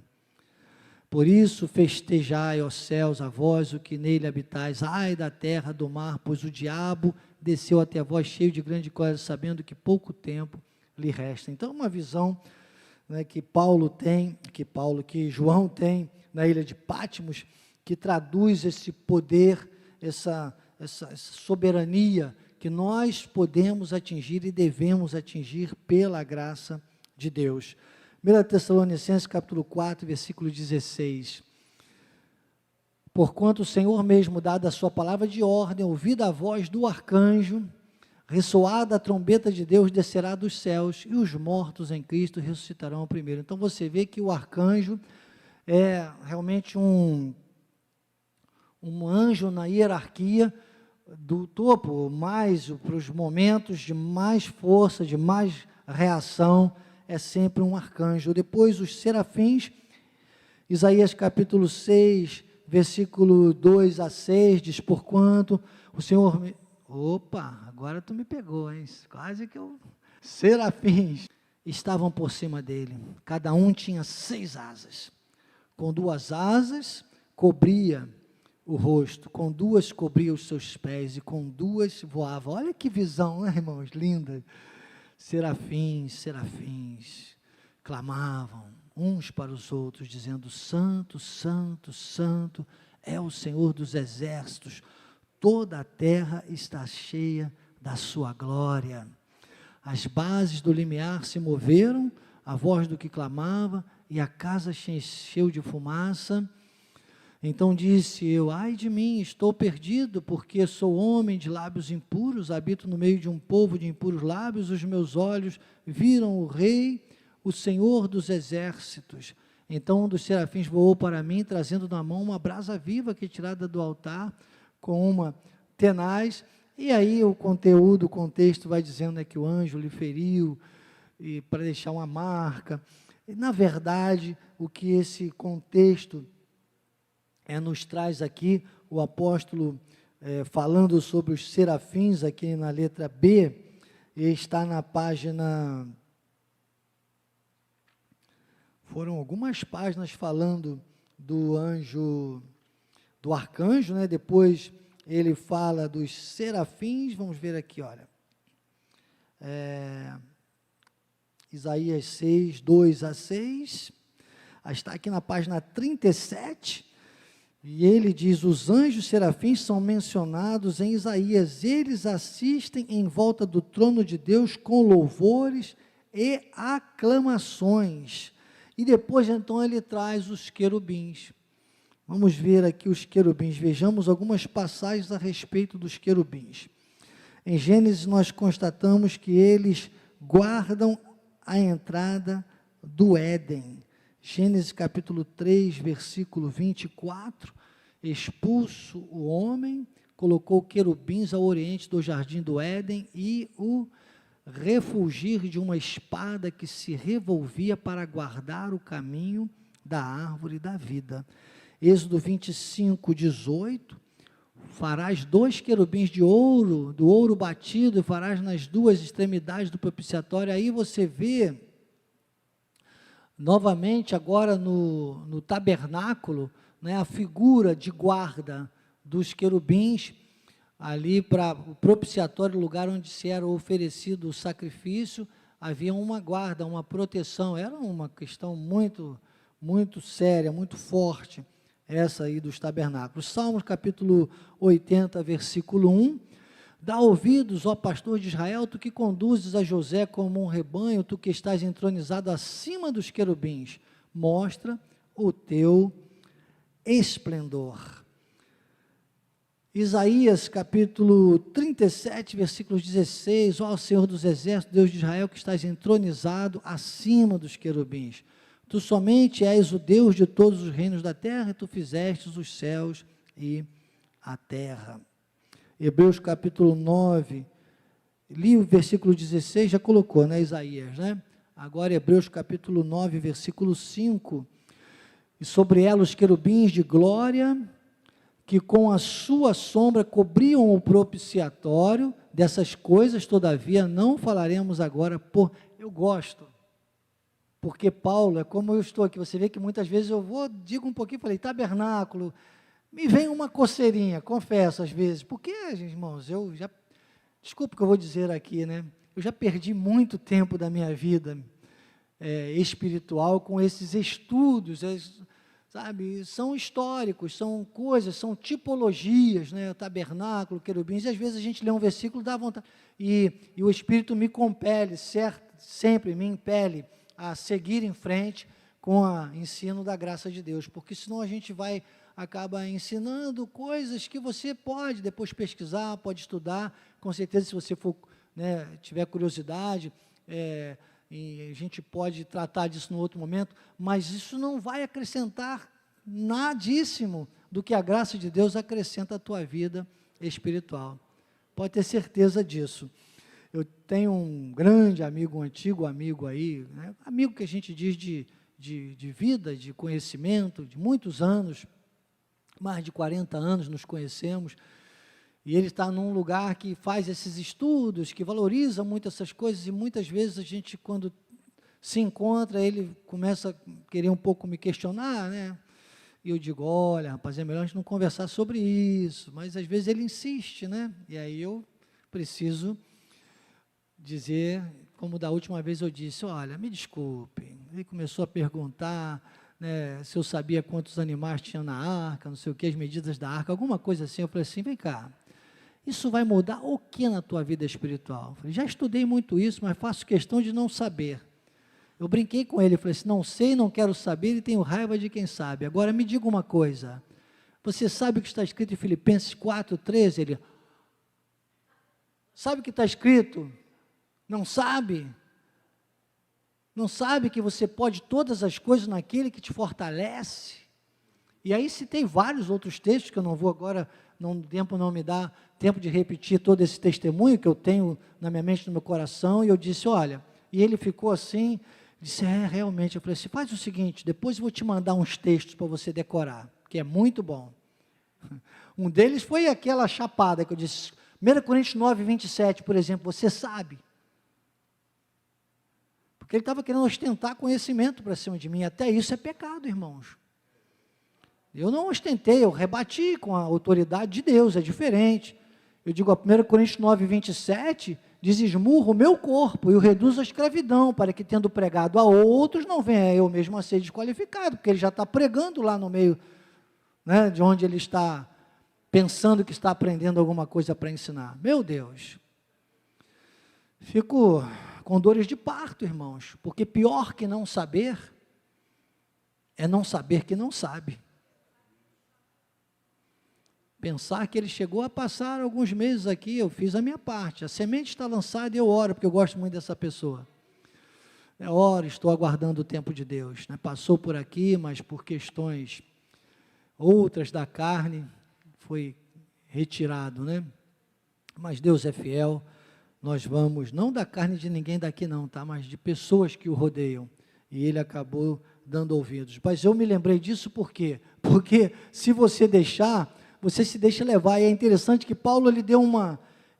Por isso festejai, ó céus, a vós o que nele habitais, ai da terra, do mar, pois o diabo desceu até vós cheio de grande cólera, sabendo que pouco tempo lhe resta. Então, uma visão, né, que João tem na ilha de Patmos, que traduz esse poder, essa soberania que nós podemos atingir e devemos atingir pela graça de Deus. 1 Tessalonicenses capítulo 4, versículo 16. Porquanto o Senhor mesmo, dada a sua palavra de ordem, ouvida a voz do arcanjo, ressoada a trombeta de Deus, descerá dos céus, e os mortos em Cristo ressuscitarão primeiro. Então você vê que o arcanjo é realmente um um anjo na hierarquia do topo, mais para os momentos de mais força, de mais reação, é sempre um arcanjo. Depois os serafins, Isaías capítulo 6, versículo 2 a 6, diz, porquanto o Senhor me... Opa, agora tu me pegou, hein? Quase que eu... Serafins estavam por cima dele, cada um tinha 6 asas, com 2 asas cobria o rosto, com 2 cobria os seus pés, e com 2 voava. Olha que visão, né, irmãos, linda. Serafins, serafins, clamavam uns para os outros, dizendo, santo, santo, santo, é o Senhor dos exércitos, toda a terra está cheia da sua glória. As bases do limiar se moveram, a voz do que clamava, e a casa se encheu de fumaça. Então disse eu, ai de mim, estou perdido, porque sou homem de lábios impuros, habito no meio de um povo de impuros lábios, os meus olhos viram o Rei, o Senhor dos exércitos. Então um dos serafins voou para mim, trazendo na mão uma brasa viva que é tirada do altar, com uma tenaz, e aí o conteúdo, o contexto vai dizendo que o anjo lhe feriu, e para deixar uma marca. E, na verdade, o que esse contexto nos traz aqui, o apóstolo falando sobre os serafins, aqui na letra B, está na página, foram algumas páginas falando do anjo, do arcanjo, né? Depois ele fala dos serafins, vamos ver aqui, olha, Isaías 6, 2 a 6, está aqui na página 37, e ele diz, os anjos serafins são mencionados em Isaías, eles assistem em volta do trono de Deus com louvores e aclamações, e depois então ele traz os querubins. Vamos ver aqui os querubins, vejamos algumas passagens a respeito dos querubins. Em Gênesis nós constatamos que eles guardam a entrada do Éden. Gênesis capítulo 3, versículo 24, expulso o homem, colocou querubins ao oriente do jardim do Éden e o refulgir de uma espada que se revolvia para guardar o caminho da árvore da vida. Êxodo 25, 18, farás 2 querubins de ouro, do ouro batido, e farás nas 2 extremidades do propiciatório. Aí você vê, novamente agora no tabernáculo, né, a figura de guarda dos querubins, ali para o propiciatório, lugar onde se era oferecido o sacrifício, havia uma guarda, uma proteção, era uma questão muito, muito séria, muito forte, essa aí dos tabernáculos. Salmos capítulo 80, versículo 1, dá ouvidos, ó pastor de Israel, tu que conduzes a José como um rebanho, tu que estás entronizado acima dos querubins, mostra o teu esplendor. Isaías capítulo 37, versículos 16, ó Senhor dos exércitos, Deus de Israel, que estás entronizado acima dos querubins, tu somente és o Deus de todos os reinos da terra, e tu fizestes os céus e a terra. Hebreus capítulo 9, li o versículo 16, já colocou, né, Isaías, né? Agora Hebreus capítulo 9, versículo 5, e sobre ela os querubins de glória, que com a sua sombra cobriam o propiciatório. Dessas coisas, todavia, não falaremos agora, eu gosto, porque Paulo, é como eu estou aqui, você vê que muitas vezes eu digo um pouquinho, falei, tabernáculo, me vem uma coceirinha, confesso às vezes, porque, irmãos, desculpa o que eu vou dizer aqui, né, eu já perdi muito tempo da minha vida espiritual com esses estudos, sabe, são históricos, são coisas, são tipologias, né, tabernáculo, querubins, e às vezes a gente lê um versículo, dá vontade, e o Espírito me compele, sempre me impele a seguir em frente com o ensino da graça de Deus, porque senão a gente acaba ensinando coisas que você pode depois pesquisar, pode estudar, com certeza se você for, né, tiver curiosidade, e a gente pode tratar disso no outro momento, mas isso não vai acrescentar nadíssimo do que a graça de Deus acrescenta à tua vida espiritual. Pode ter certeza disso. Eu tenho um grande amigo, um antigo amigo aí, né? Amigo que a gente diz de vida, de conhecimento, de muitos anos, mais de 40 anos nos conhecemos, e ele está num lugar que faz esses estudos, que valoriza muito essas coisas, e muitas vezes a gente, quando se encontra, ele começa a querer um pouco me questionar, né? E eu digo, olha, rapaz, é melhor a gente não conversar sobre isso, mas às vezes ele insiste, né? E aí eu preciso dizer, como da última vez eu disse, olha, me desculpe. Ele começou a perguntar, né, se eu sabia quantos animais tinha na arca, não sei o que, as medidas da arca, alguma coisa assim. Eu falei assim, vem cá, isso vai mudar o que na tua vida espiritual? Eu falei, já estudei muito isso, mas faço questão de não saber. Eu brinquei com ele, falei assim, não sei, não quero saber e tenho raiva de quem sabe. Agora me diga uma coisa, você sabe o que está escrito em Filipenses 4:13? Ele, sabe o que está escrito? Não sabe? Não sabe que você pode todas as coisas naquele que te fortalece? E aí citei vários outros textos, que eu não vou agora, o tempo não me dá tempo de repetir todo esse testemunho que eu tenho na minha mente, no meu coração, e eu disse, olha, e ele ficou assim, disse, realmente, eu falei assim, faz o seguinte, depois eu vou te mandar uns textos para você decorar, que é muito bom. Um deles foi aquela chapada que eu disse, 1 Coríntios 9:27, por exemplo, você sabe. Porque ele estava querendo ostentar conhecimento para cima de mim, até isso é pecado, irmãos. Eu não ostentei, eu rebati com a autoridade de Deus, é diferente. Eu digo, 1 Coríntios 9:27, diz, esmurro o meu corpo e o reduzo à escravidão, para que, tendo pregado a outros, não venha eu mesmo a ser desqualificado, porque ele já está pregando lá no meio, né, de onde ele está pensando que está aprendendo alguma coisa para ensinar. Meu Deus, fico com dores de parto, irmãos, porque pior que não saber, é não saber que não sabe. Pensar que ele chegou a passar alguns meses aqui, eu fiz a minha parte, a semente está lançada e eu oro, porque eu gosto muito dessa pessoa. Eu oro, estou aguardando o tempo de Deus, né? Passou por aqui, mas por questões outras da carne, foi retirado, né? Mas Deus é fiel, nós vamos, não da carne de ninguém daqui não, tá? Mas de pessoas que o rodeiam, e ele acabou dando ouvidos. Mas eu me lembrei disso por quê? Porque se você deixar, você se deixa levar, e é interessante que Paulo, ele deu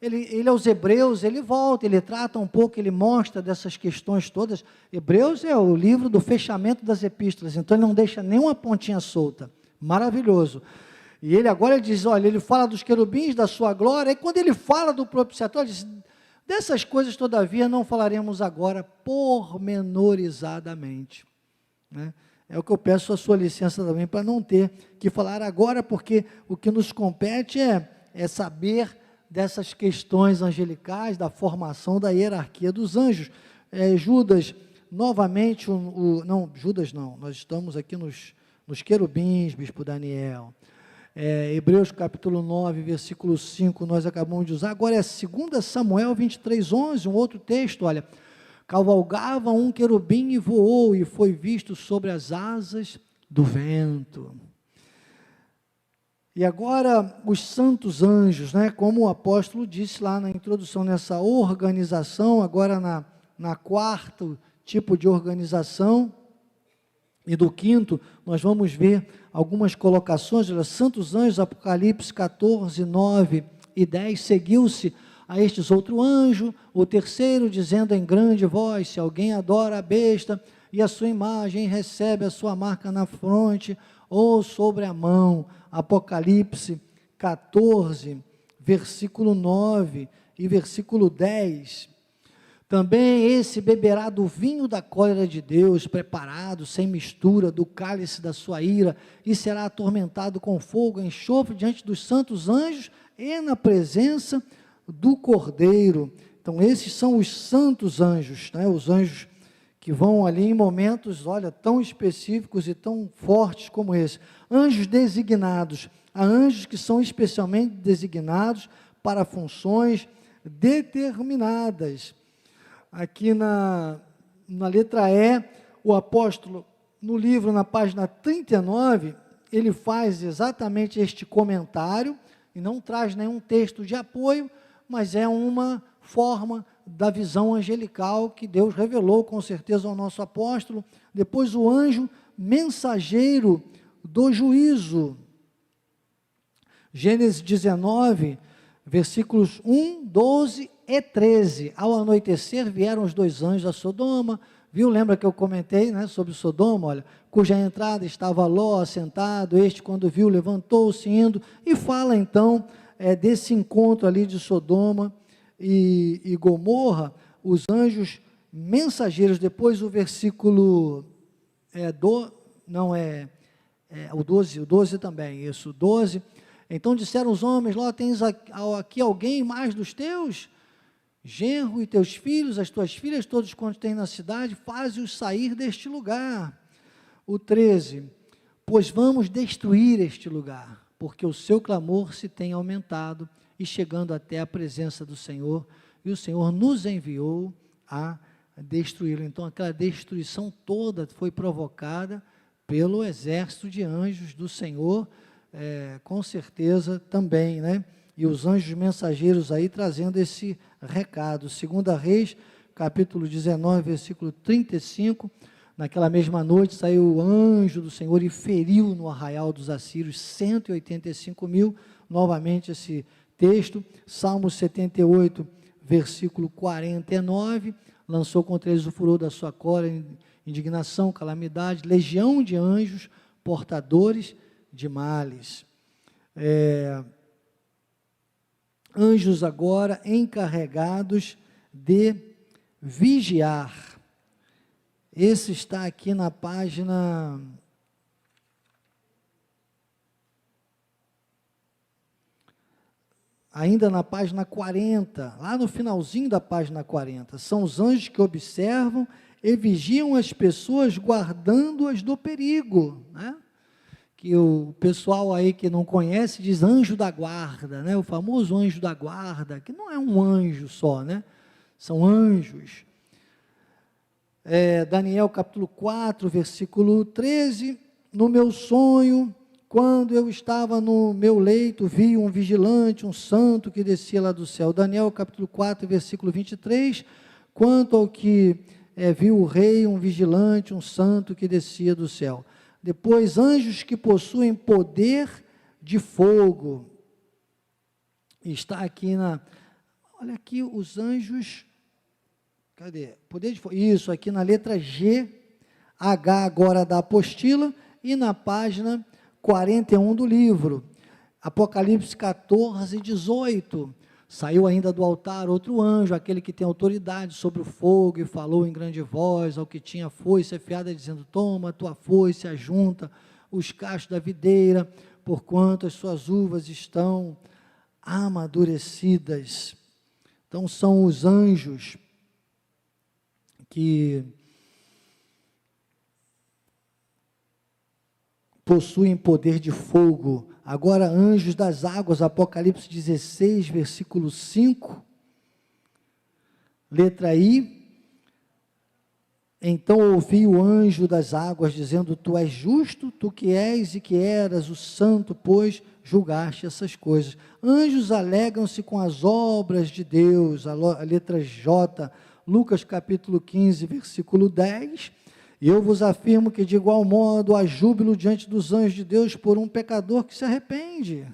ele aos Hebreus, ele volta, ele trata um pouco, ele mostra dessas questões todas. Hebreus é o livro do fechamento das epístolas, então ele não deixa nenhuma pontinha solta, maravilhoso. E ele agora diz, olha, ele fala dos querubins, da sua glória, e quando ele fala do propiciatório, ele diz, dessas coisas, todavia, não falaremos agora pormenorizadamente, né? É o que eu peço a sua licença também, para não ter que falar agora, porque o que nos compete é saber dessas questões angelicais, da formação da hierarquia dos anjos. Judas, novamente, Judas não, nós estamos aqui nos querubins, bispo Daniel. Hebreus capítulo 9, versículo 5, nós acabamos de usar. Agora é 2 Samuel 23:11, um outro texto, olha, cavalgava um querubim e voou, e foi visto sobre as asas do vento. E agora, os santos anjos, né, como o apóstolo disse lá na introdução, nessa organização, agora na quarto tipo de organização, e do quinto, nós vamos ver algumas colocações, olha, santos anjos, Apocalipse 14, 9 e 10, seguiu-se a estes outro anjo, o terceiro, dizendo em grande voz, se alguém adora a besta e a sua imagem, recebe a sua marca na fronte ou sobre a mão. Apocalipse 14, versículo 9 e versículo 10. Também esse beberá do vinho da cólera de Deus, preparado, sem mistura, do cálice da sua ira, e será atormentado com fogo e enxofre diante dos santos anjos e na presença do Cordeiro. Então, esses são os santos anjos, né? Os anjos que vão ali em momentos, olha, tão específicos e tão fortes como esse. Anjos designados. Há anjos que são especialmente designados para funções determinadas. Aqui na letra E, o apóstolo, no livro, na página 39, ele faz exatamente este comentário, e não traz nenhum texto de apoio, mas é uma forma da visão angelical que Deus revelou com certeza ao nosso apóstolo. Depois o anjo mensageiro do juízo. Gênesis 19, versículos 1, 12 e 13. Ao anoitecer vieram os 2 anjos a Sodoma, viu? Lembra que eu comentei, né, sobre Sodoma, olha, cuja entrada estava Ló assentado, este quando viu levantou-se indo, e fala então desse encontro ali de Sodoma e Gomorra, os anjos mensageiros. Depois o versículo o 12 também, isso, 12, então disseram os homens, Ló, tens aqui alguém mais dos teus? Genro e teus filhos, as tuas filhas, todos quantos têm na cidade, faze-os sair deste lugar. O 13, pois vamos destruir este lugar, porque o seu clamor se tem aumentado, e chegando até a presença do Senhor, e o Senhor nos enviou a destruí-lo. Então aquela destruição toda foi provocada pelo exército de anjos do Senhor, com certeza também, né? E os anjos mensageiros aí trazendo esse recado. 2 Reis, capítulo 19, versículo 35, naquela mesma noite saiu o anjo do Senhor e feriu no arraial dos assírios 185.000, novamente esse texto. Salmo 78, versículo 49, lançou contra eles o furor da sua cólera, indignação, calamidade, legião de anjos, portadores de males. Anjos agora encarregados de vigiar. Esse está aqui na página... ainda na página 40, lá no finalzinho da página 40, são os anjos que observam e vigiam as pessoas, guardando-as do perigo, né? Que o pessoal aí que não conhece diz anjo da guarda, né? O famoso anjo da guarda, que não é um anjo só, né? São anjos. Daniel capítulo 4, versículo 13, no meu sonho, quando eu estava no meu leito, vi um vigilante, um santo que descia lá do céu. Daniel capítulo 4, versículo 23, quanto ao que viu o rei, um vigilante, um santo que descia do céu. Depois, anjos que possuem poder de fogo. Está aqui olha aqui os anjos, cadê? Poder de fogo, isso, aqui na letra G, H agora da apostila, e na página 41 do livro. Apocalipse 14, 18. Saiu ainda do altar outro anjo, aquele que tem autoridade sobre o fogo, e falou em grande voz ao que tinha foice afiada, dizendo, toma a tua foice, ajunta os cachos da videira, porquanto as suas uvas estão amadurecidas. Então são os anjos que possuem poder de fogo. Agora, anjos das águas, Apocalipse 16, versículo 5, letra I, então ouvi o anjo das águas, dizendo, tu és justo, tu que és e que eras o santo, pois julgaste essas coisas. Anjos alegram-se com as obras de Deus, a letra J, Lucas capítulo 15, versículo 10, e eu vos afirmo que de igual modo há júbilo diante dos anjos de Deus por um pecador que se arrepende.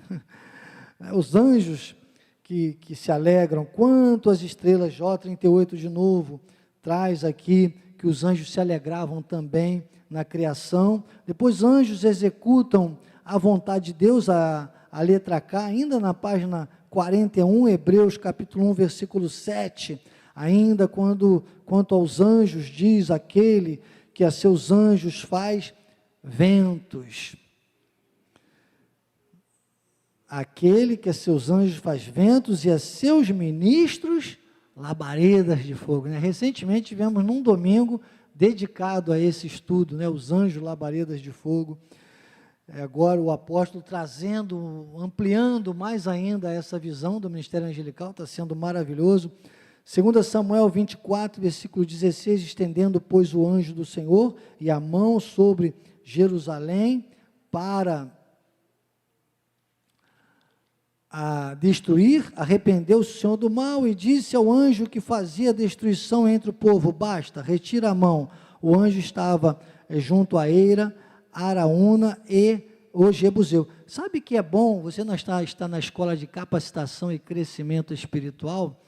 Os anjos que se alegram, quanto as estrelas, J38 de novo, traz aqui que os anjos se alegravam também na criação. Depois anjos executam a vontade de Deus, a letra K, ainda na página 41, Hebreus capítulo 1, versículo 7, ainda quanto aos anjos, diz aquele que a seus anjos faz ventos. Aquele que a seus anjos faz ventos e a seus ministros labaredas de fogo. Né? Recentemente tivemos num domingo dedicado a esse estudo, né? Os anjos labaredas de fogo. Agora o apóstolo trazendo, ampliando mais ainda essa visão do ministério angelical, está sendo maravilhoso. 2 Samuel 24, versículo 16, estendendo, pois, o anjo do Senhor e a mão sobre Jerusalém, para a destruir, arrependeu-se o Senhor do mal e disse ao anjo que fazia destruição entre o povo: basta, retira a mão. O anjo estava junto à eira, Araúna e o Jebuseu. Sabe que é bom, você não está na escola de capacitação e crescimento espiritual,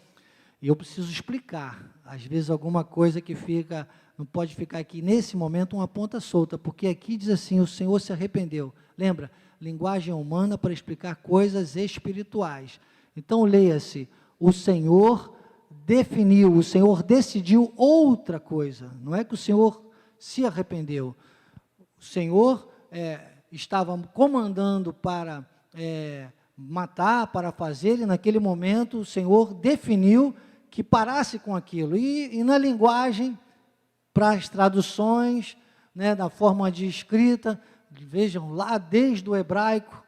e eu preciso explicar, às vezes alguma coisa que fica, não pode ficar aqui nesse momento uma ponta solta, porque aqui diz assim: o Senhor se arrependeu. Lembra? Linguagem humana para explicar coisas espirituais. Então leia-se: o Senhor definiu, o Senhor decidiu outra coisa. Não é que o Senhor se arrependeu. O Senhor estava comandando para matar, para fazer, e naquele momento o Senhor definiu que parasse com aquilo. E na linguagem, para as traduções, né, da forma de escrita, vejam lá desde o hebraico,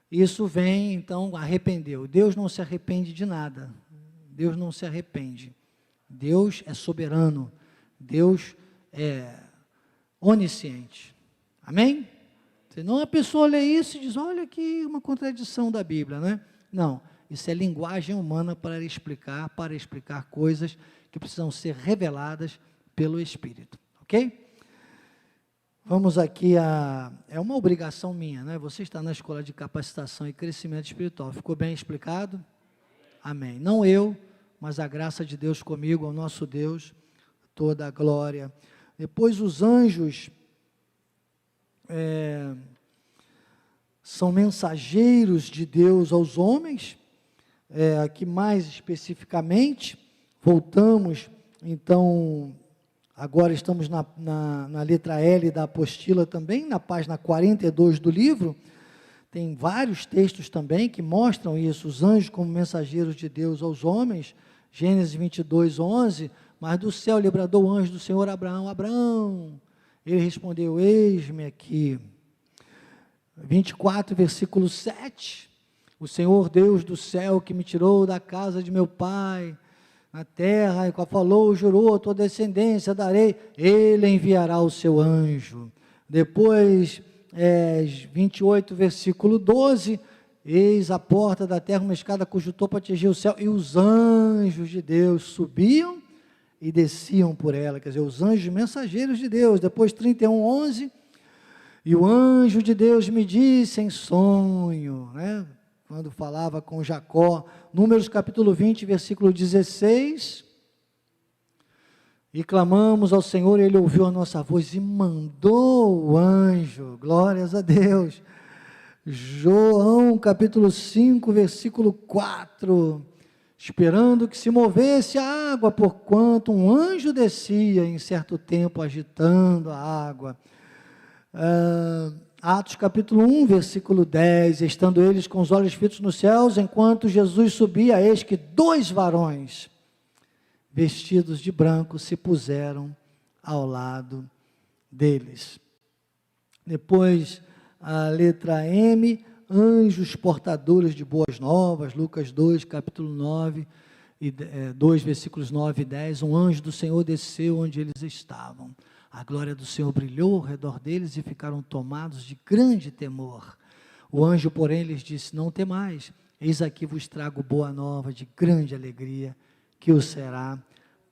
isso vem, então, arrependeu. Deus não se arrepende de nada. Deus não se arrepende. Deus é soberano. Deus é onisciente. Amém? Senão a pessoa lê isso e diz: olha que uma contradição da Bíblia, né? Não, isso é linguagem humana para explicar coisas que precisam ser reveladas pelo Espírito. Ok? Vamos aqui é uma obrigação minha, né? Você está na escola de capacitação e crescimento espiritual. Ficou bem explicado? Amém. Não eu, mas a graça de Deus comigo, ao nosso Deus, toda a glória. Depois os anjos são mensageiros de Deus aos homens. Aqui mais especificamente, voltamos, então, agora estamos na letra L da apostila também, na página 42 do livro. Tem vários textos também que mostram isso, os anjos como mensageiros de Deus aos homens. Gênesis 22, 11, mas do céu lhe bradou o anjo do Senhor: Abraão, Abraão. Ele respondeu: eis-me aqui. 24, versículo 7, o Senhor Deus do céu, que me tirou da casa de meu pai, na terra, e qual falou, jurou, a tua descendência darei, ele enviará o seu anjo. Depois, 28, versículo 12, eis a porta da terra, uma escada cujo topo atingia o céu, e os anjos de Deus subiam e desciam por ela, quer dizer, os anjos mensageiros de Deus. Depois 31, 11, e o anjo de Deus me disse em sonho, né, quando falava com Jacó. Números capítulo 20, versículo 16, e clamamos ao Senhor, Ele ouviu a nossa voz e mandou o anjo, glórias a Deus. João capítulo 5, versículo 4, esperando que se movesse a água, porquanto um anjo descia em certo tempo agitando a água. Atos capítulo 1, versículo 10, estando eles com os olhos fitos nos céus, enquanto Jesus subia, eis que 2 varões, vestidos de branco, se puseram ao lado deles. Depois, a letra M, anjos portadores de boas novas, Lucas 2, capítulo 9, 2, versículos 9 e 10, um anjo do Senhor desceu onde eles estavam. A glória do Senhor brilhou ao redor deles e ficaram tomados de grande temor. O anjo, porém, lhes disse: não temais, eis aqui vos trago boa nova de grande alegria, que o será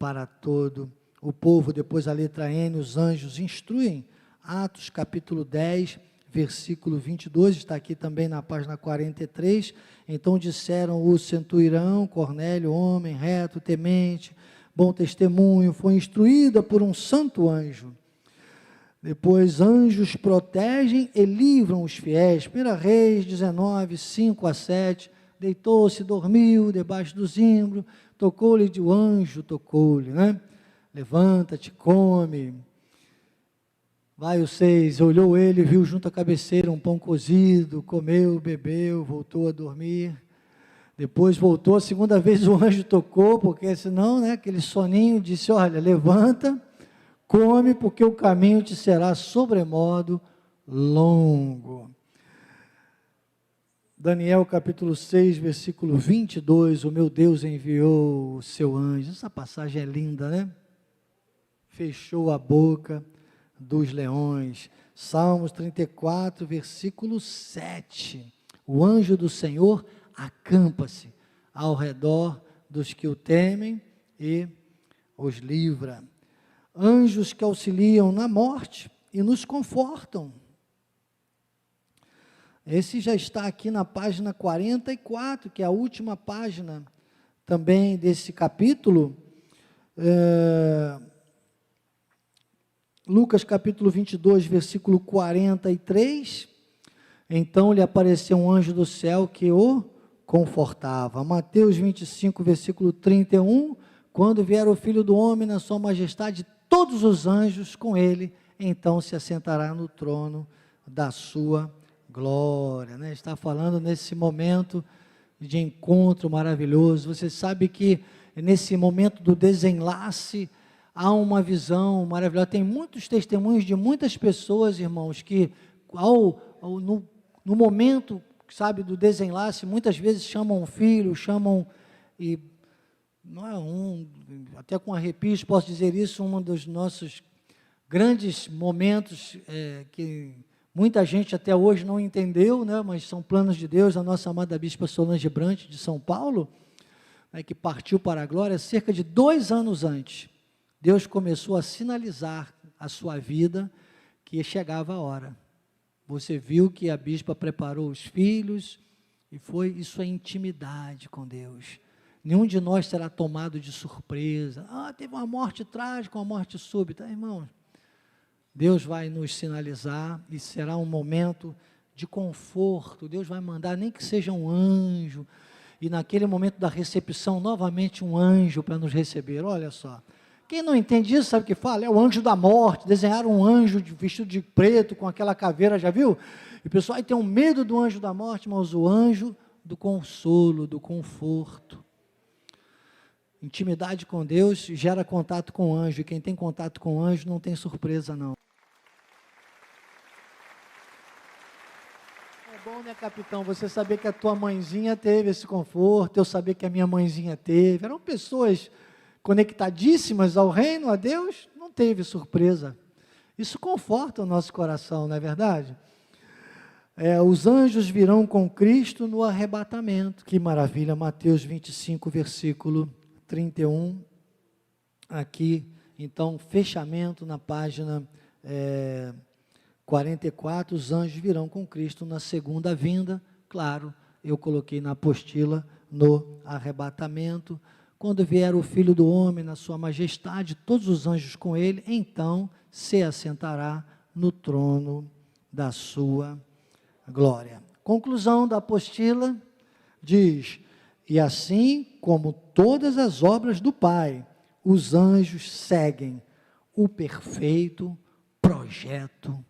para todo o povo. Depois a letra N, os anjos instruem. Atos capítulo 10, versículo 22, está aqui também na página 43. Então disseram o centurião Cornélio, homem reto, temente, bom testemunho, foi instruída por um santo anjo. Depois, anjos protegem e livram os fiéis. 1 Reis 19, 5 a 7, deitou-se, dormiu debaixo do zimbro, tocou-lhe o anjo, tocou-lhe, né? Levanta-te, come. Vai o 6, olhou ele, viu junto à cabeceira um pão cozido, comeu, bebeu, voltou a dormir. Depois voltou, a segunda vez o anjo tocou, porque senão, né, aquele soninho, disse: olha, levanta, come, porque o caminho te será sobremodo longo. Daniel capítulo 6, versículo 22, o meu Deus enviou o seu anjo. Essa passagem é linda, né? Fechou a boca dos leões. Salmos 34, versículo 7. O anjo do Senhor acampa-se ao redor dos que o temem e os livra. Anjos que auxiliam na morte e nos confortam. Esse já está aqui na página 44, que é a última página também desse capítulo. Lucas capítulo 22, versículo 43. Então lhe apareceu um anjo do céu que o confortava. Mateus 25, versículo 31. Quando vier o Filho do Homem na sua majestade, todos os anjos com ele, então se assentará no trono da sua glória. Né? Está falando nesse momento de encontro maravilhoso. Você sabe que nesse momento do desenlace há uma visão maravilhosa. Tem muitos testemunhos de muitas pessoas, irmãos, que no momento, sabe, do desenlace, muitas vezes chamam um filho, e não é até com arrepios posso dizer isso, um dos nossos grandes momentos que muita gente até hoje não entendeu, né, mas são planos de Deus. A nossa amada Bispa Solange Brant, de São Paulo, né, que partiu para a glória, cerca de 2 anos antes, Deus começou a sinalizar a sua vida que chegava a hora. Você viu que a bispa preparou os filhos, e isso é intimidade com Deus. Nenhum de nós será tomado de surpresa. Teve uma morte trágica, uma morte súbita. Irmãos, Deus vai nos sinalizar e será um momento de conforto. Deus vai mandar, nem que seja um anjo, e naquele momento da recepção, novamente um anjo para nos receber. Olha só. Quem não entende isso, sabe o que fala? É o anjo da morte. Desenharam um anjo vestido de preto, com aquela caveira, já viu? E o pessoal tem um medo do anjo da morte, mas o anjo do consolo, do conforto. Intimidade com Deus gera contato com o anjo, e quem tem contato com o anjo não tem surpresa, não. É bom, né, capitão, você saber que a tua mãezinha teve esse conforto, eu saber que a minha mãezinha teve. Eram pessoas conectadíssimas ao reino, a Deus, não teve surpresa. Isso conforta o nosso coração, não é verdade? Os anjos virão com Cristo no arrebatamento. Que maravilha, Mateus 25, versículo 31. Aqui, então, fechamento na página 44, os anjos virão com Cristo na segunda vinda. Claro, eu coloquei na apostila, no arrebatamento. Quando vier o Filho do Homem na sua majestade, todos os anjos com ele, então se assentará no trono da sua glória. Conclusão da apostila diz: e assim como todas as obras do Pai, os anjos seguem o perfeito projeto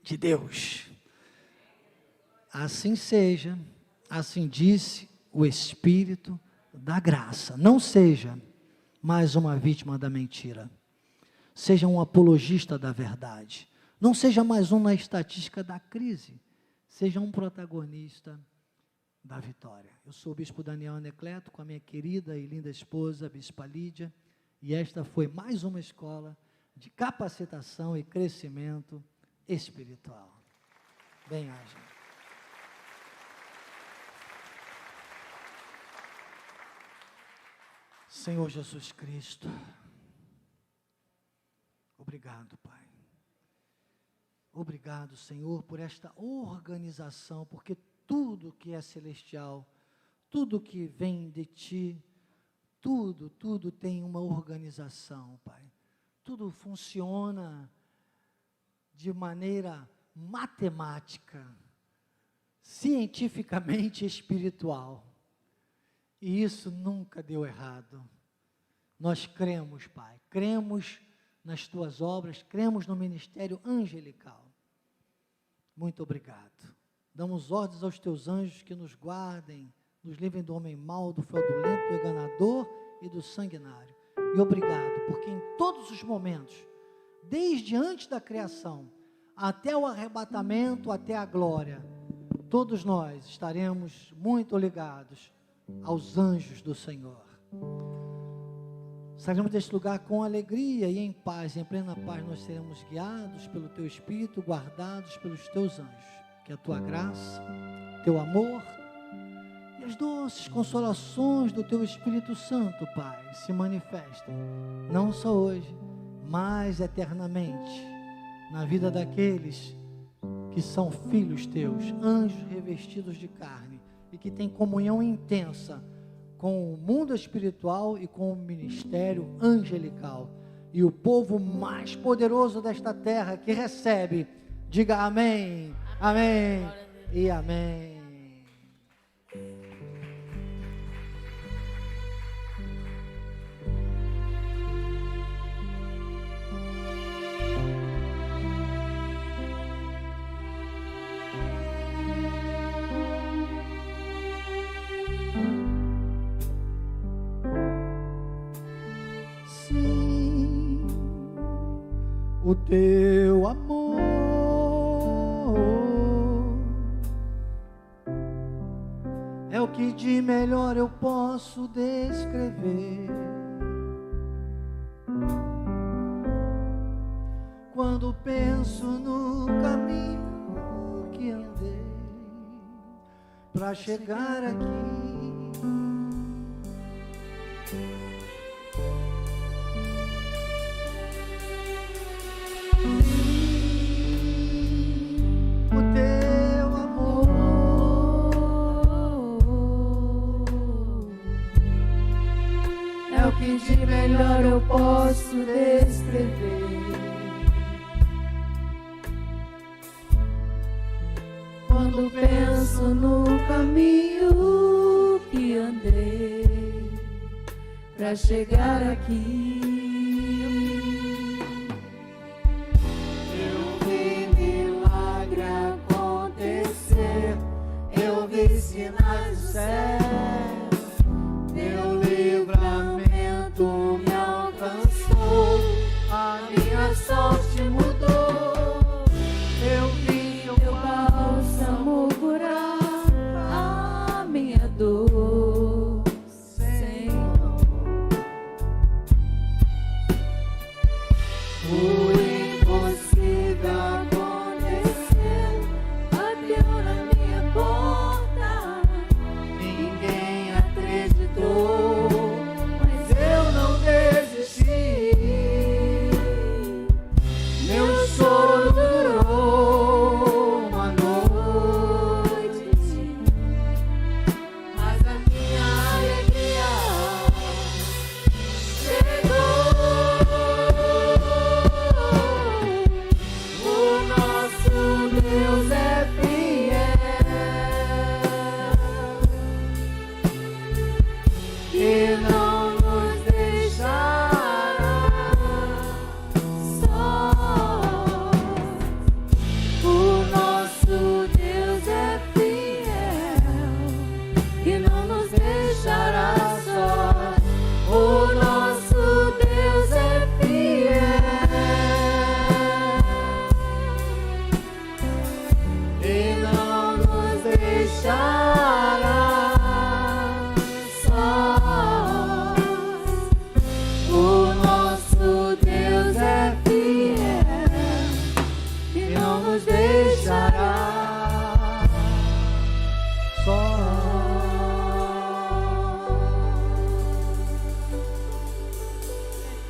de Deus. Assim seja, assim disse o Espírito da graça. Não seja mais uma vítima da mentira. Seja um apologista da verdade. Não seja mais um na estatística da crise. Seja um protagonista da vitória. Eu sou o Bispo Daniel Anacleto, com a minha querida e linda esposa, a Bispa Lídia, e esta foi mais uma escola de capacitação e crescimento espiritual. Bem-aja. Senhor Jesus Cristo, obrigado, Pai. Obrigado, Senhor, por esta organização, porque tudo que é celestial, tudo que vem de Ti, tudo tem uma organização, Pai. Tudo funciona de maneira matemática, cientificamente espiritual. E isso nunca deu errado. Nós cremos, Pai, cremos nas Tuas obras, cremos no ministério angelical. Muito obrigado. Damos ordens aos Teus anjos que nos guardem, nos livrem do homem mau, do fraudulento, do enganador e do sanguinário. E obrigado, porque em todos os momentos, desde antes da criação, até o arrebatamento, até a glória, todos nós estaremos muito ligados aos anjos do Senhor. Saímos deste lugar com alegria e em paz, em plena paz nós seremos guiados pelo Teu Espírito, guardados pelos Teus anjos. Que a Tua graça, Teu amor e as doces consolações do Teu Espírito Santo, Pai, se manifestem, não só hoje, mas eternamente, na vida daqueles que são filhos Teus, anjos revestidos de carne, e que têm comunhão intensa com o mundo espiritual e com o ministério angelical, e o povo mais poderoso desta terra que recebe, diga amém, amém e amém. O Teu amor é o que de melhor eu posso descrever. Quando penso no caminho que andei para chegar aqui, que de melhor eu posso descrever. Quando penso no caminho que andei para chegar aqui, eu vi milagre acontecer, eu vi sinais do céu, Teu livramento me alcançou, a minha sorte mudou. Eu vi o Teu bálsamo curar a minha dor, Senhor. O impossível aconteceu, bateu na minha porta, ninguém acreditou.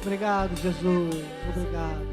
Obrigado, Jesus, obrigado.